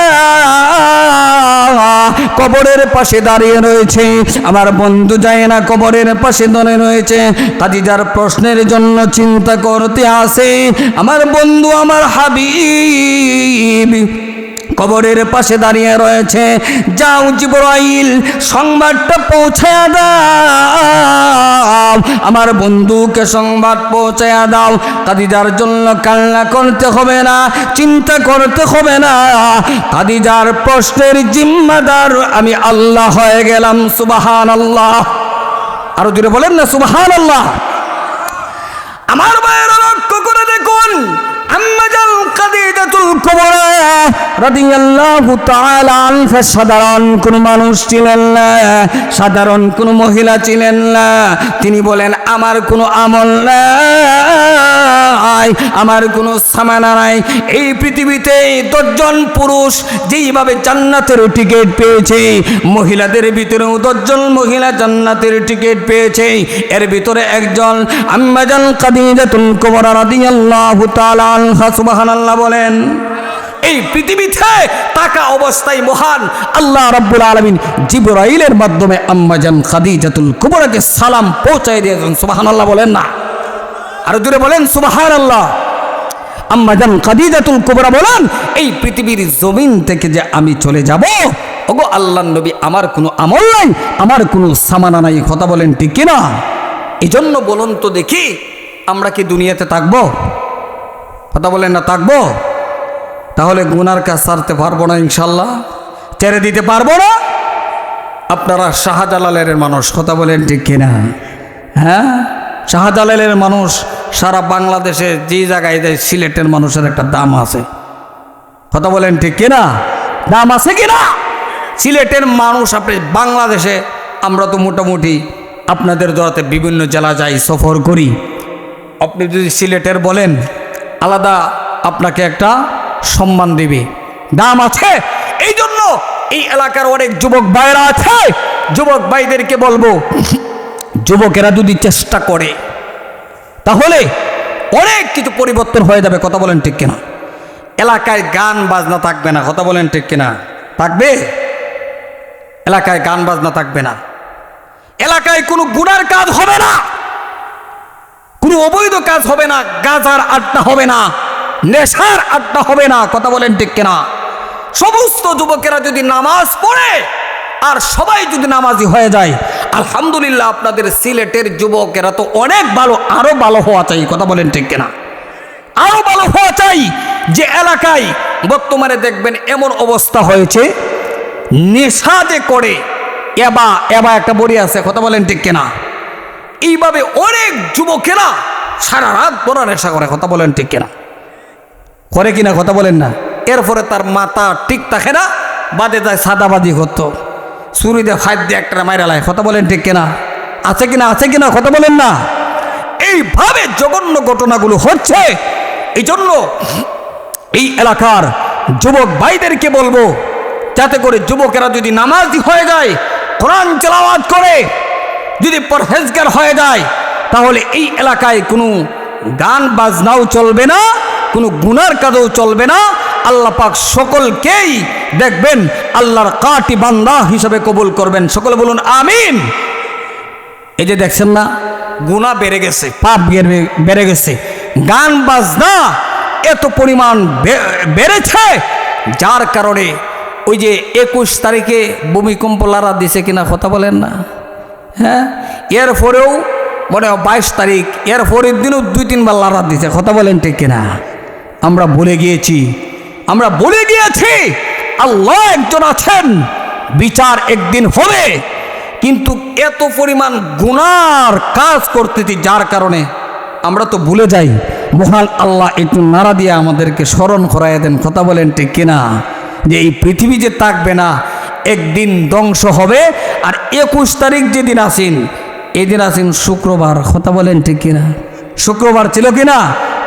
কবরের পাশে দাঁড়িয়ে রয়েছে, আমার বন্ধু যায় না কবরের পাশে দাঁড়িয়ে রয়েছে, খাদিজার প্রশ্নের জন্য চিন্তা করতে আসে। আমার বন্ধু আমার হাবিব কবরের পাশে দাঁড়িয়ে রয়েছে, যাও জিবরাইল সংবাদটা পৌঁছায়া দাও, আমার বন্ধুকে সংবাদ পৌঁছায়া দাও, খাদিজার জন্য কান্না করতে হবে না, চিন্তা করতে হবে না, খাদিজার প্রশ্নের জিম্মাদার আমি আল্লাহ হয়ে গেলাম। সুবহানাল্লাহ, আরো জোরে বলেন না সুবহানাল্লাহ। আমার ভাইয়েরা লক্ষ্য করে দেখুন, আম্মা জান খাদিজাতুল কুবরা রাদিয়াল্লাহু তাআলা আনহা সাধারণ কোন মানুষ ছিলেন না, সাধারণ কোন মহিলা ছিলেন না। তিনি বলেন আমার কোনো আমল নাই, আমার কোনো সামানা নাই। এই পৃথিবীতে 10 জন পুরুষ যেইভাবে জান্নাতের টিকিট পেয়েছে, মহিলাদের ভিতরেও 10 জন মহিলা জান্নাতের টিকিট পেয়েছে। এর ভিতরে একজন আম্মা জান খাদিজাতুল কুবরা রাদিয়াল্লাহু তাআলা আনহা। সুবহানাল্লাহ বলেন। এই পৃথিবীতে তাকা অবস্থায় মহান আল্লাহ রাব্বুল আলামিন জিবরাইলের মাধ্যমে আম্মা জান খাদিজাতুল কুবরাকে সালাম পৌঁছায় দিয়েছেন। সুবহানাল্লাহ বলেন না, আর জোরে বলেন সুবহানাল্লাহ। আম্মা জান খাদিজাতুল কুবরা বলেন, এই পৃথিবীর জমিন থেকে যে আমি চলে যাব, ওগো আল্লাহর নবী আমার কোনো আমল নাই, আমার কোনো সামানা নাই। কথা বলেন ঠিক কিনা? এজন্য বলুন তো দেখি, আমরা কি দুনিয়াতে থাকবো? কথা বলেন না থাকবো? তাহলে গুনার কাজ ছাড়তে পারবো না, ইনশাল্লাহ ছেড়ে দিতে পারবো না। আপনারা শাহজালালের মানুষ, কথা বলেন ঠিক কিনা? হ্যাঁ, শাহজালালের মানুষ সারা বাংলাদেশে যে জায়গায় যায় সিলেটের মানুষের একটা দাম আছে। কথা বলেন ঠিক কিনা? দাম আছে কিনা? সিলেটের মানুষ আপনি বাংলাদেশে, আমরা তো মোটামুটি আপনাদের দরাতে বিভিন্ন জেলা যাই, সফর করি। আপনি যদি সিলেটের বলেন আলাদা আপনাকে একটা সম্মান দিবে, দাম আছে। এই জন্য এই এলাকার অনেক যুবক ভাইরা আছে, যুবক ভাইদেরকে বলবো, যুবকেরা যদি চেষ্টা করে তাহলে অনেক কিছু পরিবর্তন হয়ে যাবে। কথা বলেন ঠিক কিনা? এলাকায় গান বাজনা থাকবে না। কথা বলেন ঠিক কিনা? থাকবে? এলাকায় গান বাজনা থাকবে না, এলাকায় কোনো গুনার কাজ হবে না, কোনো অবৈধ কাজ হবে না, গাঁজার আড্ডা হবে না, নেশার আড্ডা হবে না। কথা বলেন ঠিক কিনা? সমস্ত যুবকেরা যদি নামাজ পড়ে আর সবাই যদি নামাজি হয়ে যায়, আলহামদুলিল্লাহ আপনাদের সিলেটের যুবকেরা তো অনেক ভালো, আরো ভালো হওয়া চাই। কথা বলেন ঠিক কিনা? আরো ভালো হওয়া চাই। যে এলাকায় বর্তমানে দেখবেন এমন অবস্থা হয়েছে, নেশা যে করে, এবা এবা একটা বড়ি আছে। কথা বলেন ঠিক কিনা? এইভাবে অনেক যুবকেরা সারা রাত বড় নেশা করে। কথা বলেন ঠিক কিনা? করে কিনা? কথা বলেন না। এরপরে তার মাথা ঠিক থাকে না, বাদে যায় সাদাবাজি করতো, চুরি দিয়ে ফাইট দিয়ে একটা মাইরালায়। কথা বলেন ঠিক কিনা? আছে কিনা? আছে কিনা? কথা বলেন না। এইভাবে জঘন্য ঘটনাগুলো হচ্ছে। এই জন্য এই এলাকার যুবক ভাইদেরকে বলবো, যাতে করে যুবকেরা যদি নামাজি হয়ে যায়, কোরআন তেলাওয়াত করে, যদি পরহেজগার হয়ে যায়, তাহলে এই এলাকায় কোনো গান বাজনাও চলবে না, কোনো গুনার কাজও চলবে না। আল্লাহ পাক সকলকেই দেখবেন আল্লাহর কাটি বান্দা হিসাবে কবুল করবেন। সকলে বলুন আমিন। এই যে দেখছেন না, গুনাহ বেড়ে গেছে, পাপ বেড়ে গেছে, গান বাজনা এত পরিমাণ বেড়েছে, যার কারণে ওই যে 21 তারিখে ভূমিকম্প লারা দিছে কিনা? কথা বলেন না। হ্যাঁ, এরপরেও মনে হয় 22 তারিখ, এর পরের দিনও 2-3 বার লারা দিছে। কথা বলেন ঠিক কিনা? আমরা ভুলে গিয়েছি, আমরা ভুলে গিয়েছি আল্লাহ একজন আছেন, বিচার একদিন হবে। কিন্তু এত পরিমাণ গুনার কাজ করতেছি, যার কারণে আমরা তো ভুলে যাই। মহান আল্লাহ একটু নাড়া দিয়ে আমাদেরকে স্মরণ করাই দেন। কথা বলেন ঠিক কিনা? যে এই পৃথিবী যে থাকবে না, একদিন ধ্বংস হবে। আর 21 তারিখ যেদিন আসেন, এদিন আসেন শুক্রবার। কথা বলেন ঠিক কিনা? শুক্রবার ছিল কিনা?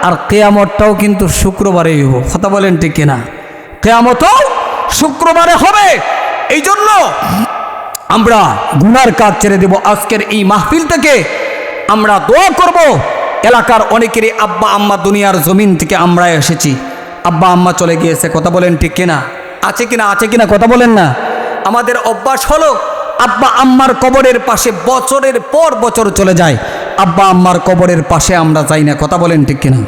আর কিয়ামতটাও কিন্তু শুক্রবারেই হবে। কথা বলেন ঠিক কিনা? কিয়ামতও শুক্রবারে হবে। এই জন্য আমরা গুনার কাজ ছেড়ে দেব। আজকের এই মাহফিল থেকে আমরা দোয়া করব, এলাকার অনেকেরই আব্বা আম্মা দুনিয়ার জমিন থেকে আমরা এসেছি, আব্বা আম্মা চলে গিয়েছে। কথা বলেন ঠিক কিনা? আছে কিনা? আছে কিনা? কথা বলেন না। আমাদের অভ্যাস হলো আব্বা আম্মার কবরের পাশে বছরের পর বছর চলে যায়, আব্বা আম্মার কবরের পাশে আমরা যাই না। কথা বলেন ঠিক কিনা?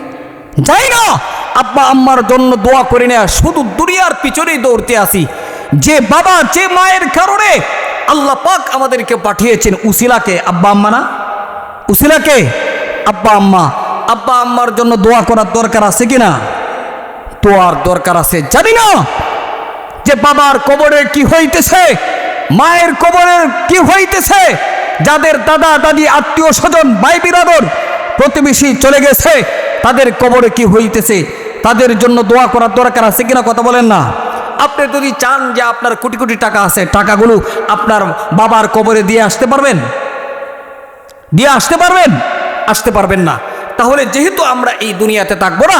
যাই না। আব্বা আম্মার জন্য দোয়া করি না, শুধু দুনিয়ার পিছনেই দৌড়তে আসি। যে বাবা যে মায়ের কারণে আল্লাহ পাক আমাদেরকে পাঠিয়েছেন, উসিলাকে, আব্বা আম্মা না, উসিলাকে আব্বা আম্মা। আব্বা আম্মার জন্য দোয়া করার দরকার আছে কিনা? দোয়ার দরকার আছে। জানি না যে বাবার কবরে কি হইতেছে, মায়ের কবরের কি হইতেছে, যাদের দাদা দাদি আত্মীয় স্বজন ভাই বিরাদর প্রতিবেশী চলে গেছে, তাদের কবরে কি হইতেছে, তাদের জন্য দোয়া করার দরকার আছে কিনা? কথা বলেন না। আপনি যদি চান যে আপনার কোটি কোটি টাকা আছে, টাকাগুলো আপনার বাবার কবরে দিয়ে আসতে পারবেন? দিয়ে আসতে পারবেন? আসতে পারবেন না। তাহলে যেহেতু আমরা এই দুনিয়াতে থাকবো না,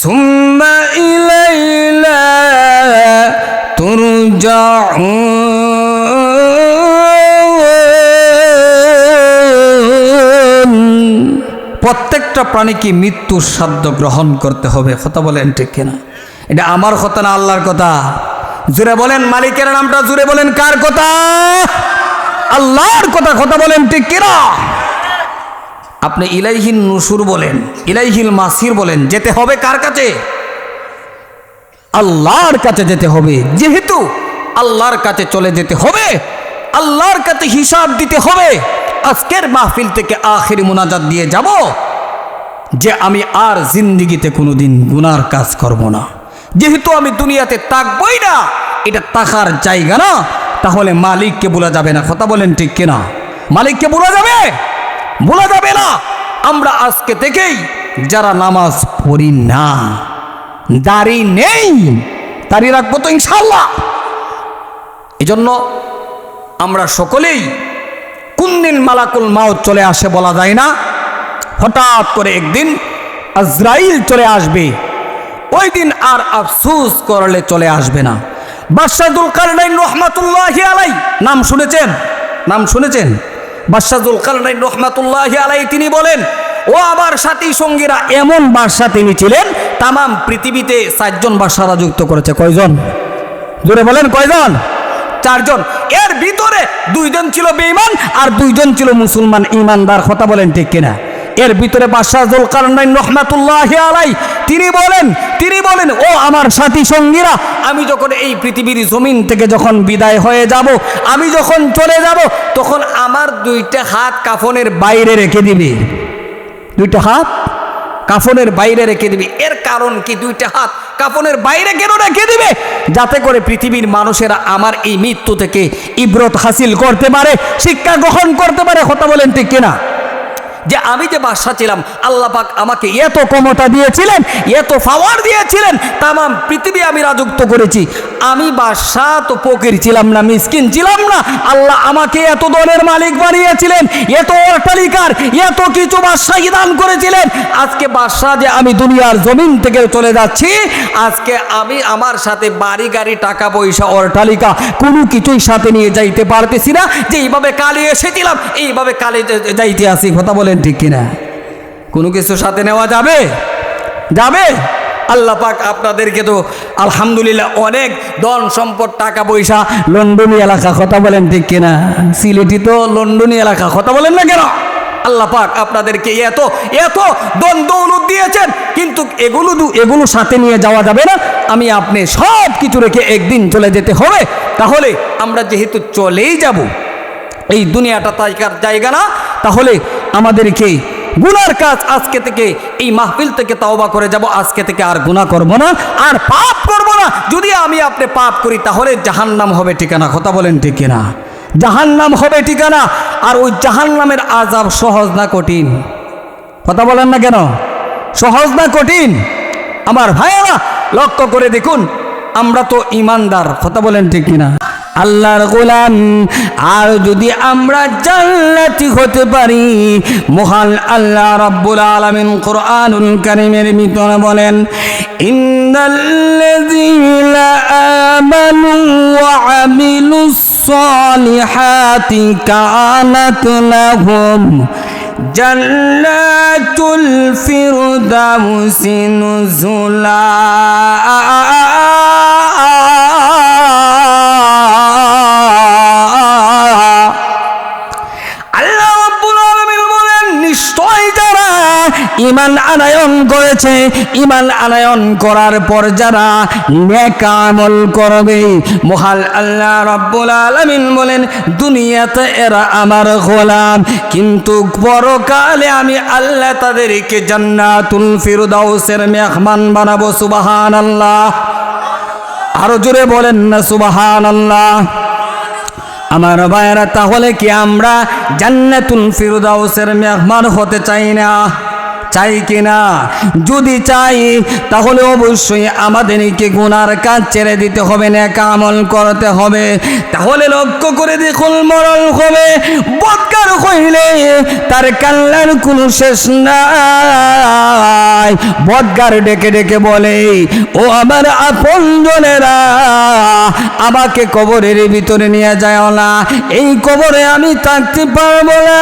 সুম্মা ইলাইনা তুরজাউন। প্রত্যেকটা প্রাণীকে মৃত্যুর সাধ্য গ্রহণ করতে হবে। কথা বলেন ঠিক কিনা? এটা আমার কথা না, আল্লাহর কথা। জুড়ে বলেন মালিকের নামটা, জুড়ে বলেন কার কথা? আল্লাহর কথা। কথা বলেন ঠিক কিনা? আপনি ইলাইহিন নুশুর বলেন, ইলাইহিল মাসির বলেন, যেতে হবে কার কাছে? আল্লাহর কাছে যেতে হবে। যেহেতু আল্লাহর কাছে চলে যেতে হবে, আল্লাহর কাছে হিসাব দিতে হবে। আজকের মাহফিল থেকে আখিরি মুনাজাত দিয়ে যাব, যে আমি আর জিন্দিগিতে কোনোদিন গুনার কাজ করব না, যেহেতু আমি দুনিয়াতে থাকবই না, এটা থাকার জায়গা না, তাহলে মালিককে বলা যাবে না। কথা বলেন ঠিক কিনা? মালিককে বলা যাবে? বলা যাবে না। আমরা আজকে থেকেই যারা নামাজ পড়ি না, দাড়ি নেই, দাড়ি রাখবো তো ইনশাআল্লাহ। এজন্য আমরা সকলেই কোন দিন মালাকুল মাউত চলে আসে বলা যায় না। হঠাৎ করে একদিন আজরাইল চলে আসবে, ওই দিন আর আফসোস করলে চলে আসবে না। বাদশাহ যুলকারনাইন রহমাতুল্লাহি আলাইহি নাম শুনেছেন? নাম শুনেছেন? বাদশাহ যুলকারনাইন রহমাতুল্লাহি আলাইহি তিনি বলেন, ও আমার সাথী সঙ্গীরা, এমন বাদশাহ তিনি ছিলেন তাম পৃথিবীতে 4 জন বাদশাহ রাজত্ব করেছে। কয়জন? জোরে বলেন কয়জন? 4 জন। এর ভিতরে 2 জন ছিল বেঈমান আর 2 জন ছিল মুসলমান ইমানদার। কথা বলেন ঠিক কিনা? এর ভিতরে বাদশাহ যুলকারনাইন রহমাতুল্লাহি আলাইহি তিনি বলেন, ও আমার সাথী সঙ্গীরা, আমি যখন এই পৃথিবীর জমিন থেকে যখন বিদায় হয়ে যাব, আমি যখন চলে যাব, তখন আমার 2টা হাত কাফনের বাইরে রেখে দিবে। 2টা হাত কাফনের বাইরে রেখে দিবে। এর কারণ কি? 2টা হাত কাফনের বাইরে কেন রেখে দিবে? যাতে করে পৃথিবীর মানুষেরা আমার এই মৃত্যু থেকে ইবরত হাসিল করতে পারে, শিক্ষা গ্রহণ করতে পারে। কথা বলেন ঠিক কিনা? যে আমি যে বাদশা ছিলাম, আল্লাহ পাক আমাকে এত ক্ষমতা দিয়েছিলেন, এত পাওয়ার দিয়েছিলেন, তামাম পৃথিবী আমি রাজত্ব করেছি। আমি বাদশা তো ফকির ছিলাম না, মিসকিন ছিলাম না। আল্লাহ আমাকে এত ধনের মালিক বানিয়েছিলেন, এত অট্টালিকার এত কিছু বাদশাহী দান করেছিলেন। আজকে বাদশা যে আমি দুনিয়ার জমিন থেকে চলে যাচ্ছি, আজকে আমি আমার সাথে বাড়ি গাড়ি টাকা পয়সা অট্টালিকা কোনো কিছুই সাথে নিয়ে যাইতে পারতেছি না। যে এইভাবে কালে এসেছিলাম, এইভাবে কালে যাইতে আসি। কথা বলেন ঠিক কিনা? কোনো কিছু সাথে নেওয়া যাবে? যাবে? আল্লাহ পাক আপনাদেরকে তো আলহামদুলিল্লাহ অনেক ধন সম্পদ টাকা পয়সা, লন্ডনী এলাকা। কথা বলেন ঠিক কিনা? সিলেটি তো লন্ডনী এলাকা। কথা বলেন না কেন? আল্লাহ পাক আপনাদেরকে এত এত ধন দৌলত দিয়েছেন, কিন্তু এগুলো সাথে নিয়ে যাওয়া যাবে না। আমি আপনি সব কিছু রেখে একদিন চলে যেতে হবে। তাহলে আমরা যেহেতু চলেই যাব, এই দুনিয়াটা তাইকার জায়গা না, তাহলে আমাদেরকে গুনার কাজ আজকে থেকে এই মাহফিল থেকে তওবা করে যাব। আজকে থেকে আর গুনাহ করব না, আর পাপ করব না। যদি আমি আপনি পাপ করি, তাহলে জাহান্নাম হবে ঠিকানা। কথা বলেন ঠিক কিনা? জাহান্নাম হবে ঠিকানা। আর ওই জাহান্নামের আযাব সহজ না কঠিন? কথা বলেন না কেন? সহজ না কঠিন? আমার ভাইয়েরা লক্ষ্য করে দেখুন, আমরা তো ইমানদার। কথা বলেন ঠিক কিনা? আল্লাহর গোলাম। আর যদি আমরা জান্নাতি হতে পারি, মহান আল্লাহ রাব্বুল আলামিন কুরআনুল কারীমের ভিতরে বলেন, ইন্নাল্লাযীনা আমানু ওয়া আমিলুস সালিহাতি কানাত লাহুম জান্নাতুল ফিরদাউসি নুজুলা। ইমান আনয়ন করেছে, ইমান আনয়ন করার পর যারা নেক আমল করবে, মহান আল্লাহ রাব্বুল আলামিন বলেন, দুনিয়াতে এরা আমার গোলাম, কিন্তু পরকালে আমি আল্লাহ তাদেরকে জান্নাতুল ফিরদাউসের মেহমান বানাবো। সুবহানাল্লাহ। আরো জোরে বলেন না সুবহানাল্লাহ। আমার ভাইয়েরা, তাহলে কি আমরা জান্নাতুল ফিরদাউসের মেহমান হতে চাই না? চাই কিনা? যদি চাই, তাহলে অবশ্যই আমাদেরকে গুনার কাজ ছেড়ে দিতে হবে, নেক আমল করতে হবে। তাহলে লক্ষ্য করে দেখুন, মরণ হবে বদকার হইলে তার কান্নার কোনো শেষ নাই। বদকার ডেকে ডেকে বলে, ও আমার আপনজনেরা, আমাকে কবরের ভিতরে নিয়ে যায় না, এই কবরে আমি থাকতে পারবো না,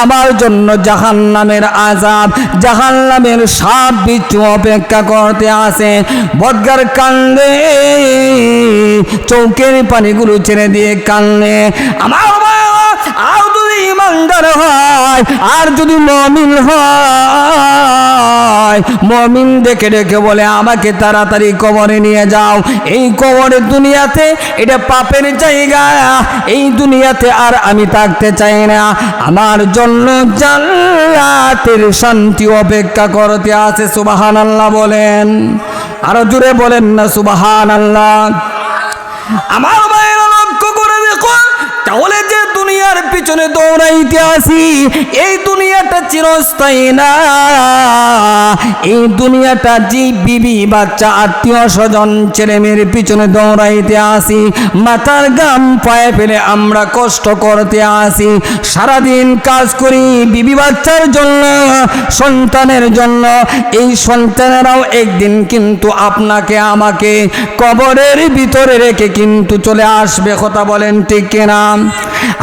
আমার জন্য জাহান্নামের আযাব, জাহান্নামের সাপ বিচ্ছু অপেক্ষা করতে আসে। বদগার কান্দে, চৌকের পানিগুলো ছেড়ে দিয়ে কান্দে। আমার আর যদি ইমানদার হয়, আর যদি মুমিন হয়, মুমিন ডেকে ডেকে বলে, আমাকে তাড়াতাড়ি কবরে নিয়ে যাও। এই কবরের দুনিয়াতে এটা পাপের জায়গা, এই দুনিয়াতে আর আমি থাকতে চাই না। আমার জন্য জান্নাতের শান্তি অপেক্ষা করতে আছে। সুবহানাল্লাহ বলেন, আরো জোরে বলেন না সুবহানাল্লাহ। আমার ভাইয়েরা লক্ষ্য করে দেখো, তাহলে যে দুনিয়ার পিছনে দৌড়াইতে আসি, এই দুনিয়াটা চিরস্থায়ী না। এই দুনিয়াটা যে বিবি বাচ্চা আত্মীয় স্বজন ছেলে মেয়ের পিছনে দৌড়াইতে আসি, মাথার গাম পায়ে ফেলে আমরা কষ্ট করতে আসি, সারাদিন কাজ করি বিবি বাচ্চার জন্য, সন্তানের জন্য। এই সন্তানেরাও একদিন কিন্তু আপনাকে আমাকে কবরের ভিতরে রেখে কিন্তু চলে আসবে। কথা বলেন ঠিক কিনা?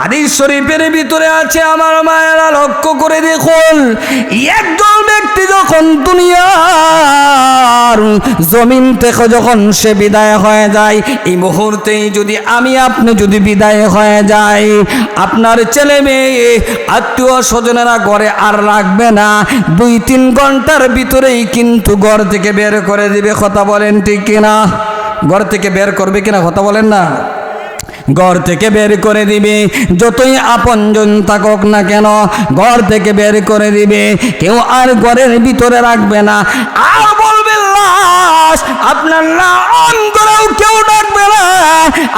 হাদিস শরীফের ভিতরে আছে আমার মায়েরা, লক্ষ্য করে দেখুন, একজন ব্যক্তি যখন দুনিয়ার জমিন থেকে যখন সে বিদায় হয়ে যায়, এই মুহূর্তেই যদি আমি আপনি যদি বিদায় হয়ে যাই, আপনার ছেলে মেয়ে আত্মীয় স্বজনেরা ঘরে আর রাখবে না, 2-3 ঘন্টার ভিতরেই কিন্তু ঘর থেকে বের করে দিবে। কথা বলেন ঠিক কিনা? ঘর থেকে বের করবে কিনা? কথা বলেন না। ঘর থেকে বের করে দিবে, যতই আপনজন থাকুক না কেন ঘর থেকে বের করে দিবে। কেউ আর ঘরের ভিতরে রাখবে না। আর বলবে লাশ, আপনার নাম করেও কেউ ডাকবে না,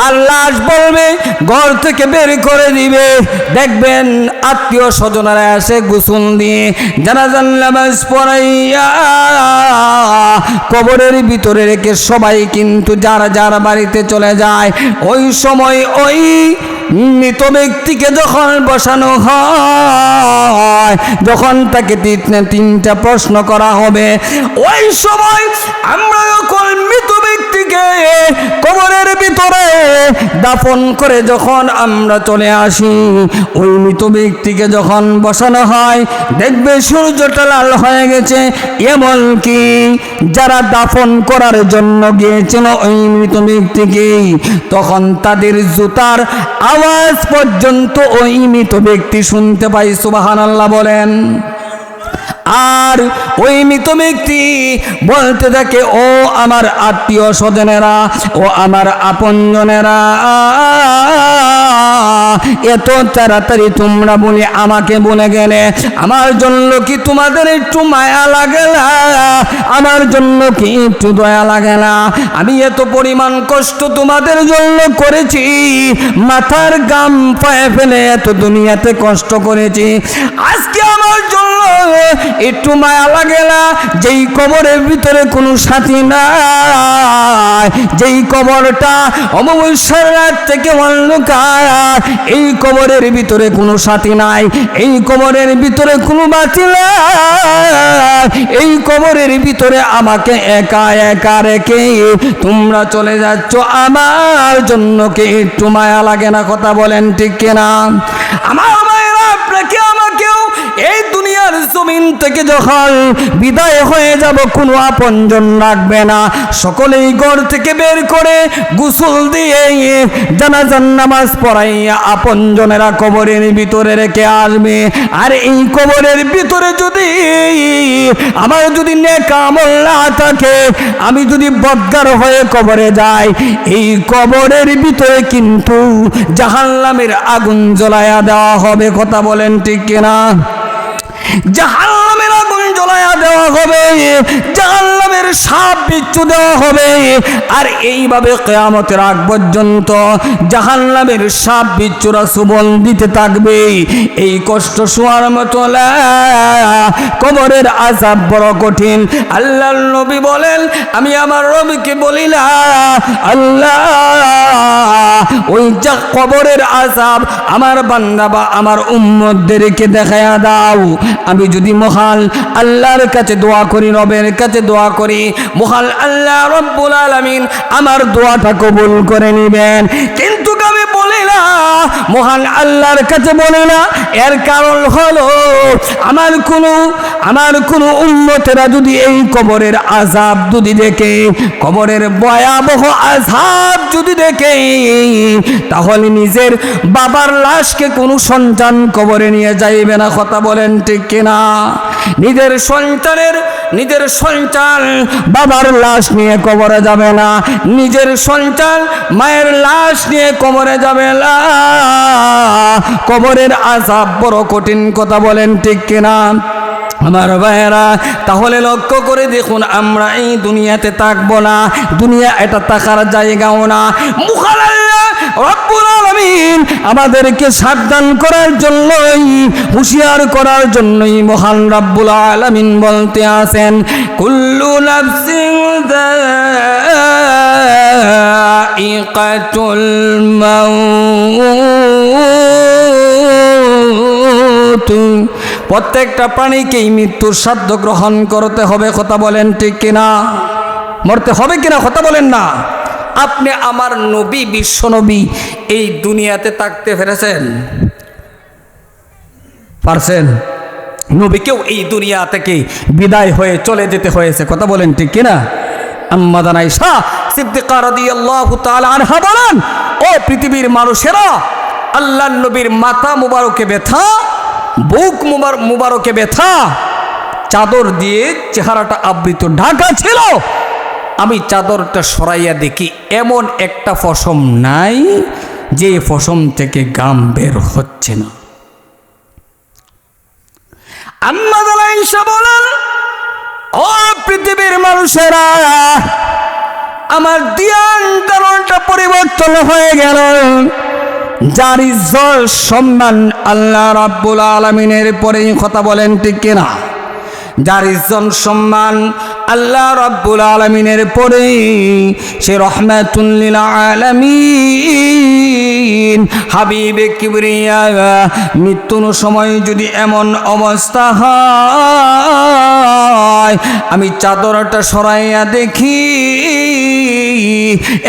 আর লাশ বলবে ঘর থেকে বের করে দিবে। দেখবেন আত্মীয় স্বজনেরা এসে গোসল দিয়ে জানাজার নামাজ পড়াইয়া কবরের ভিতরে রেখে সবাই কিন্তু যারা যারা বাড়িতে চলে যায়। ওই সময় ওই মৃত ব্যক্তিকে যখন বসানো হয়, যখন তাকে 3টা প্রশ্ন করা হবে, ওই সময় আমরা যখন মৃত ব্যক্তিকে কবরের ভিতরে দাফন করে যখন আমরা চলে আসি, ওই মৃত ব্যক্তিকে যখন বসানো হয়, দেখবে সূর্যটা লাল হয়ে গেছে। এমনকি যারা দাফন করার জন্য গিয়েছিল ওই মৃত ব্যক্তিকে, তখন তাদের জুতার আওয়াজ পর্যন্ত ওই মৃত ব্যক্তি শুনতে পাই। সুবহানাল্লাহ বলেন। আর ওই মৃত ব্যক্তি বলতে থাকে, ও আমার আত্মীয় স্বজনেরা, ও আমার আপনজনেরা, এত তাড়াতাড়ি তোমরা বলে আমাকে বলে গেলে, আমার জন্য কি তোমাদের একটু মায়া লাগে না? আমার জন্য কি একটু দয়া লাগে না? আমি এত পরিমাণ কষ্ট তোমাদের জন্য করেছি, মাথার গাম পায়ে ফেলে এত দুনিয়াতে কষ্ট করেছি, আজকে আমার জন্য একটু মায়া লাগে না? যেই কবরের ভিতরে কোনো সাথী নাই, যেই কবরটা অমাবস্যার রাত থেকে অন্ধকার, এই কবরের ভিতরে কোনো সাথী নাই, এই কবরের ভিতরে কোনো বাতি নাই, এই কবরের ভিতরে আমাকে একা একা রেখে তোমরা চলে যাচ্ছ, আমার জন্য কি একটু মায়া লাগে না? কথা বলেন ঠিক কিনা? আমার মায়েরা, আপনাকে আমাকেও এই দুনিয়ার জমিন থেকে যখন বিদায় হয়ে যাব, কোনো আপনজন রাখবে না, সকলেই ঘর থেকে বের করে গোসল দিয়ে জানাজার নামাজ পড়াইয়া আপনজনেরা কবরের ভিতরে রেখে আসবে। আর এই কবরের ভিতরে যদি আমার যদি নেক আমল না থাকে, আমি যদি বদগার হয়ে কবরে যাই, এই কবরের ভিতরে কিন্তু জাহান্নামের আগুন জ্বলায়া দেওয়া হবে। কথা বলেন ঠিক কিনা? জাহান্নামের আগুন জ্বলায়া দেওয়া হবে, জাহান্নামের সাপ বিচ্ছু দেওয়া হবে। আর এইভাবে কিয়ামতের আগ পর্যন্ত জাহান্নামের সাপ বিচ্ছুরা সুবল দিতে থাকবে। এই কষ্ট শোয়ার মতো কবরের আযাব বড় কঠিন। আল্লাহর নবী বলেন, আমি আমার রবকে বলি না, আল্লাহ ওই যা কবরের আযাব আমার বান্দা বা আমার উম্মতদেরকে দেখায়া দাও। আমি যদি মহান আল্লাহর কাছে দোয়া করি, রবের কাছে দোয়া করি, মহান আল্লাহ রব্বুল আলামিন আমার দোয়াটা কবুল করে নেবেন। কিন্তু আমি বলি না, মহান আল্লাহর কাছে বলি না, এর কারণ হলো আমার কোনো উম্মতেরা যদি এই কবরের আযাব যদি দেখে, কবরের ভয়াবহ আযাব যদি দেখে, তাহলে নিজের বাবার লাশকে কোনো সন্তান কবরে নিয়ে যাইবে না। কথা বলেন ঠিক কিনা? নিজের সন্তান বাবার লাশ নিয়ে কবরে যাবে না, নিজের সন্তান মায়ের লাশ নিয়ে কবরে যাবে না। কবরের আযাব বড় কঠিন, কথা বলেন ঠিক কিনা আমার ভাইয়েরা? তাহলে লক্ষ্য করে দেখুন, আমরা এই দুনিয়াতে থাকবো না, দুনিয়া এটা থাকার জায়গাও না। মুখার আল্লাহ রব্বুল আলামিন আমাদেরকে সাবধান করার জন্যই, হুঁশিয়ার করার জন্যই মহান রব্বুল আলামিন বলতে আছেন, কুল্লু নাফসিন যায়িকাতুল মাউত, প্রত্যেকটা প্রাণীকেই মৃত্যুর স্বাদ গ্রহণ করতে হবে, কথা বলেন ঠিক কিনা? মরতে হবে কিনা, কথা বলেন না? আপনি আমার নবী, বিশ্ব নবী এই দুনিয়াতে থাকতে পেরেছেন? পারছেন? নবীকেও এই দুনিয়া থেকে বিদায় হয়ে চলে যেতে হয়েছে, কথা বলেন ঠিক কিনা? আম্মা জান আয়েশা সিদ্দিকা রাদিয়াল্লাহু তাআলা আনহা বলেন, ও পৃথিবীর মানুষেরা, আল্লাহর নবীর মাথা মুবারকে ব্যথা, বুক মুবারকে ব্যথা, চাদর দিয়ে চেহারাটা আবৃত ঢাকা ছিল। আমি চাদরটা সরাইয়া দেখি এমন একটা পশম নাই যে পশম থেকে ঘাম বের হচ্ছে না। আম্মা জান আয়েশা বলেন, ও পৃথিবীর মানুষেরা, আমার ধ্যান ধারণাটা পরিবর্তন হয়ে গেল। যার ইজ্জত সম্মান আল্লাহ রাব্বুল আলামিনের পরে, কথা বলেন ঠিক কিনা? যার ইজ্জত সম্মান আল্লাহ রাব্বুল আলামিনের পরে, সে রহমাতুল লিল আলামিন হাবিবে কিবরিয়া। মৃত্যুর সময় যদি এমন অবস্থা হয়, আমি চাদরটা সরাইয়া দেখি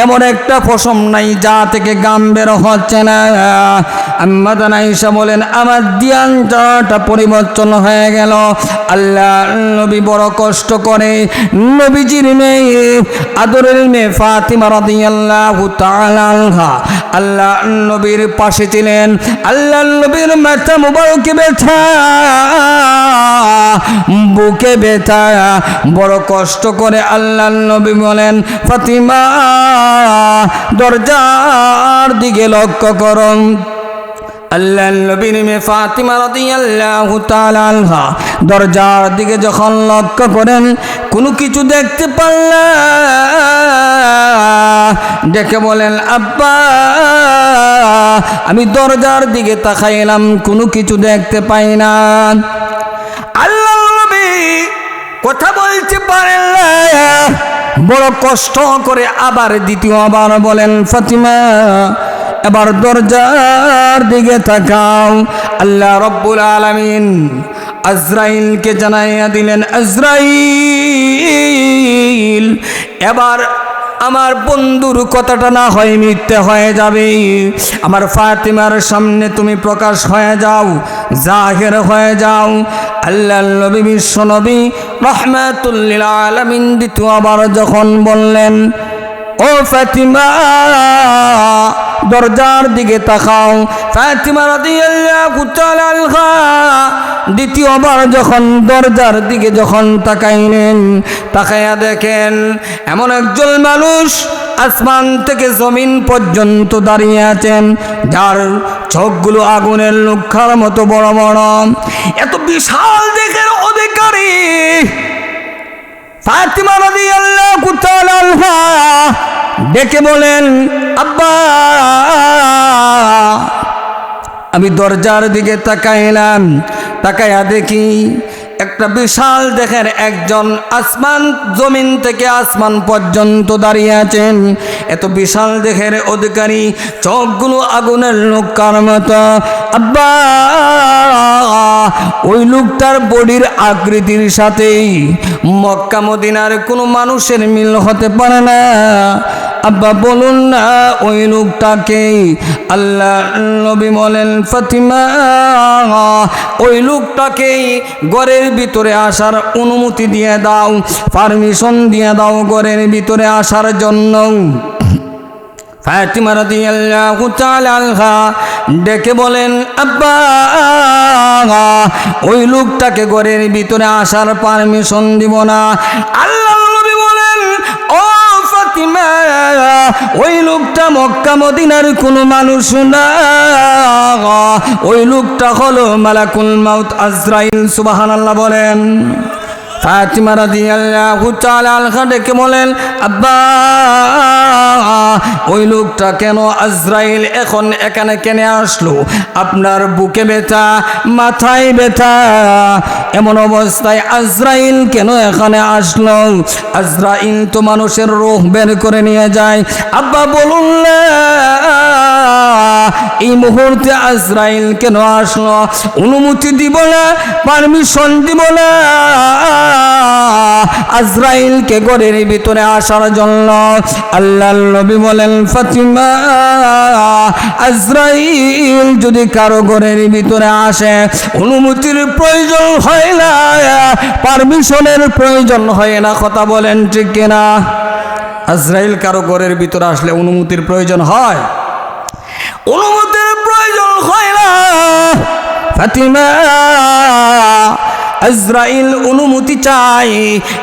এমন একটা পশম নাই যা থেকে ঘাম বের হচ্ছে না। আম্মা জান আয়েশা বলেন, আমার ধ্যানটা পরিবর্তন হয়ে গেল। আল্লাহ নবী বড় কষ্ট করে নবীজির মেয়ে, আদরের মেয়ে ফাতিমা রাদিয়াল্লাহু তাআলা আনহা আল্লাহ নবীর পাশে ছিলেন। আল্লাহ নবীর মাথা মুবারকে ব্যথা, বুকে ব্যথা, বড় কষ্ট করে আল্লাহ নবী বলেন, ফাতিমা দরজার দিকে লক্ষ্য করুন। আল্লাহ নবীর মেয়ে ফাতিমা রাদিয়াল্লাহু তাআলা আনহা দরজার দিকে যখন লক্ষ্য করেন, কোনো কিছু দেখতে পারলেন, দেখে বলেন, আব্বা আমি দরজার দিকে তাকাইলাম, কোনো কিছু দেখতে পাই না। আল্লাহ নবী কথা বলতে পারেন না, বড় কষ্ট করে আবার দ্বিতীয়বার বলেন, ফাতিমা এবার দরজার দিকে তাকাও। আল্লাহ রব্বুল আলামিন আজরাইলকে জানাইয়া দিলেন, আজরাইল এবার আমার বন্ধুর কথাটা না হয় মিথ্যে হয়ে যাবে, আমার ফাতিমার সামনে তুমি প্রকাশ হয়ে যাও, জাহির হয়ে যাও। আল্লাহ নবী বিশ্ব নবী রাহমাতুল লিল আলামিন দ্বিতীয়বার যখন বললেন, ও ফাতিমা দরজার দিকে তাকাও, ফাতিমা রাদিয়াল্লাহু তাআলা আনহা দ্বিতীয়বার যখন দরজার দিকে যখন তাকাইলেন, তাকায়া দেখেন এমন একজন মানুষ আসমান থেকে জমিন পর্যন্ত দাঁড়িয়ে আছেন, যার চোখগুলো আগুনের লুক্ষার মতো বড় বড়। এত বিশাল দেহের অধিকারী ফাতিমা রাদিয়াল্লাহু তাআলা আনহা ডেকে বলেন, আব্বা আমি দরজার দিকে তাকাইলাম, তাকাইয়া দেখি একটা বিশাল দেহের একজন আসমান জমিন থেকে আসমান পর্যন্ত দাঁড়িয়ে আছেন। এত বিশাল দেহের অধিকারী, চোখগুলো আগুনের লোকার মতো। আব্বা ওই লোকটার বডির আকৃতির সাথে মক্কা মদিনার কোনো মানুষের মিল হতে পারে না। আব্বা বলুন না ওই লোকটাকে? আল্লাহ নবী বলেন, ফাতিমা ওই লোকটাকে ঘরের ভিতরে আসার অনুমতি দিয়ে দাও, পারমিশন দিয়ে দাও ঘরের ভিতরে আসার জন্য। ফাতিমা রাদিয়াল্লাহু তাআলা আনহা ডেকে বলেন, আব্বা ওই লোকটাকে ঘরের ভিতরে আসার পারমিশন দিব না। আল্লাহ নবী বলেন, ও ফাতিমা ফাতিমা, ওই লোকটা মক্কা মদিনার কোনো মানুষ না, ওই লোকটা হলো মালাকুল মাউত আজরাইল। সুবহানাল্লাহ বলেন। ফাতিমা রাদিয়াল্লাহু তাআলা আনহা ডেকে বলেন, আব্বা, ওই লোকটা কেন, আজরাইল এখন এখানে কেন আসলো? আপনার বুকে ব্যথা, মাথায় ব্যথা, এমন অবস্থায় আজরাইল কেন এখানে আসলো? আজরাইল তো মানুষের রূহ বের করে নিয়ে যায়। আব্বা বলুন না, এই মুহূর্তে আজরাইল কেন আসলো? অনুমতি দিব না, পারমিশন দিব না আজরাইলকে ঘরের ভিতরে আসার জন্য। আল্লাহর নবী বলেন, ফাতিমা, আজরাইল যদি কারো ঘরের ভিতরে আসে অনুমতির প্রয়োজন হয় না, পারমিশনের প্রয়োজন হয় না। কথা বলেন ঠিক কিনা? আজরাইল কারো ঘরের ভিতরে আসলে অনুমতির প্রয়োজন হয়? অনুমতির প্রয়োজন হয় না। ফাতিমা, আজরাইল অনুমতি চাই,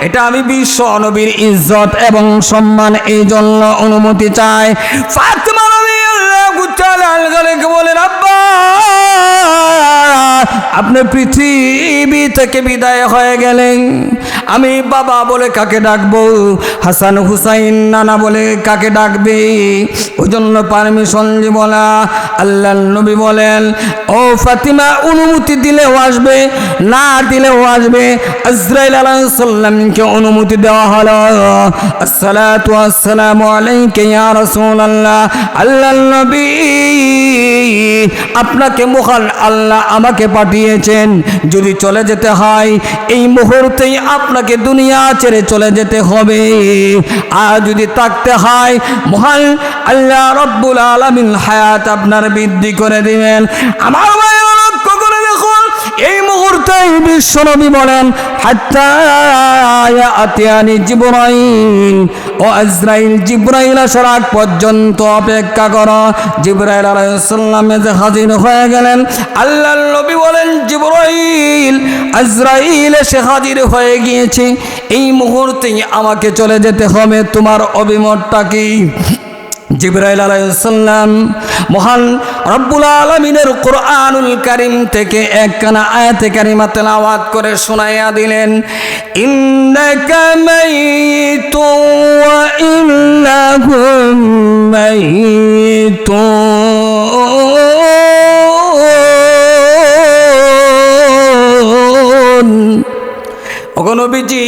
এটা আমি বিশ্ব নবীর ইজ্জত এবং সম্মান, এই জন্য অনুমতি চাই। ফাতিমা রাদিয়াল্লাহু তাআলা আনহা বলেন, আব্বা, আপনি পৃথিবী থেকে বিদায় হয়ে গেলেন, আমি বাবা বলে কাকে ডাকবো? হাসান হুসাইন নানা বলে কাকে ডাকবে? ওই জন্য পারমিশন দিব না। আল্লাহর নবী বলেন, ও ফাতিমা, অনুমতি দিলেও আসবে, না দিলেও আসবে। আজরাইল আলাইহিস সালামকে অনুমতি দেওয়া হলো। আসসালাতু ওয়াসসালামু আলাইকা ইয়া রাসূলুল্লাহ। আল্লাহর নবী, আপনাকে মহান আল্লাহ আমাকে পাঠিয়েছেন, যদি চলে যেতে হয় এই মুহূর্তেই আপনাকে দুনিয়া ছেড়ে চলে যেতে হবে, আর যদি থাকতে হয় মহান আল্লাহ রাব্বুল আলামিন হায়াত আপনার বৃদ্ধি করে দিবেন। আমার ভাইয়েরা লক্ষ্য করে দেখুন, এই মুহূর্তে বিশ্বনবী বলেন, হাত্তা ইয়াতিয়ানি জিবরাইল, ও আজরাইল, জিবরাইল আসার আগ পর্যন্ত অপেক্ষা করো। জিবরাইল আলাইহিস সালাম এসে হাজির হয়ে গেলেন। আল্লাহর নবী বলেন, জিবরাইল, আজরাইল এসে হাজির হয়ে গিয়েছে, এই মুহূর্তেই আমাকে চলে যেতে হবে, তোমার অভিমতটা কি? জিবরাইল আলাইহিস সালাম মহান রব্বুল আলামিনের কোরআনুল কারীম থেকে একখানা আয়াতে কারিমা তেলাওয়াত করে শোনাইয়া দিলেন, ইন্নাকা মাইতুন ওয়া ইন্নাহুম মাইতুন। ওগো নবীজি,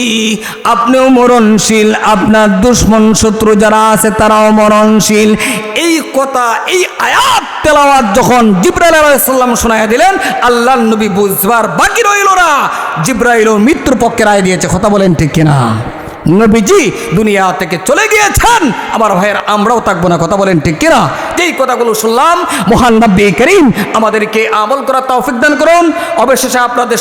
আপনিও মরণশীল, আপনার দুশমন শত্রু যারা আছে তারাও মরণশীল। এই কথা, এই আয়াত তেলাওয়াত যখন জিবরাইল আলাইহিস সালাম শোনায়া দিলেন, আল্লাহর নবী বুঝবার বাকি রইল না, জিবরাইল মৃত্যুর পক্ষে রায় দিয়েছে। কথা বলেন ঠিক কিনা? নবীজি দুনিয়া থেকে চলে গিয়েছেন, আমার ভাইয়ের আমরাও থাকবো না। কথা বলেন ঠিক কিনা? যেই কথাগুলো শুনলাম, মহান নবী করিম আমাদেরকে আমল করার তৌফিক দান করুন। অবশেষে আপনাদের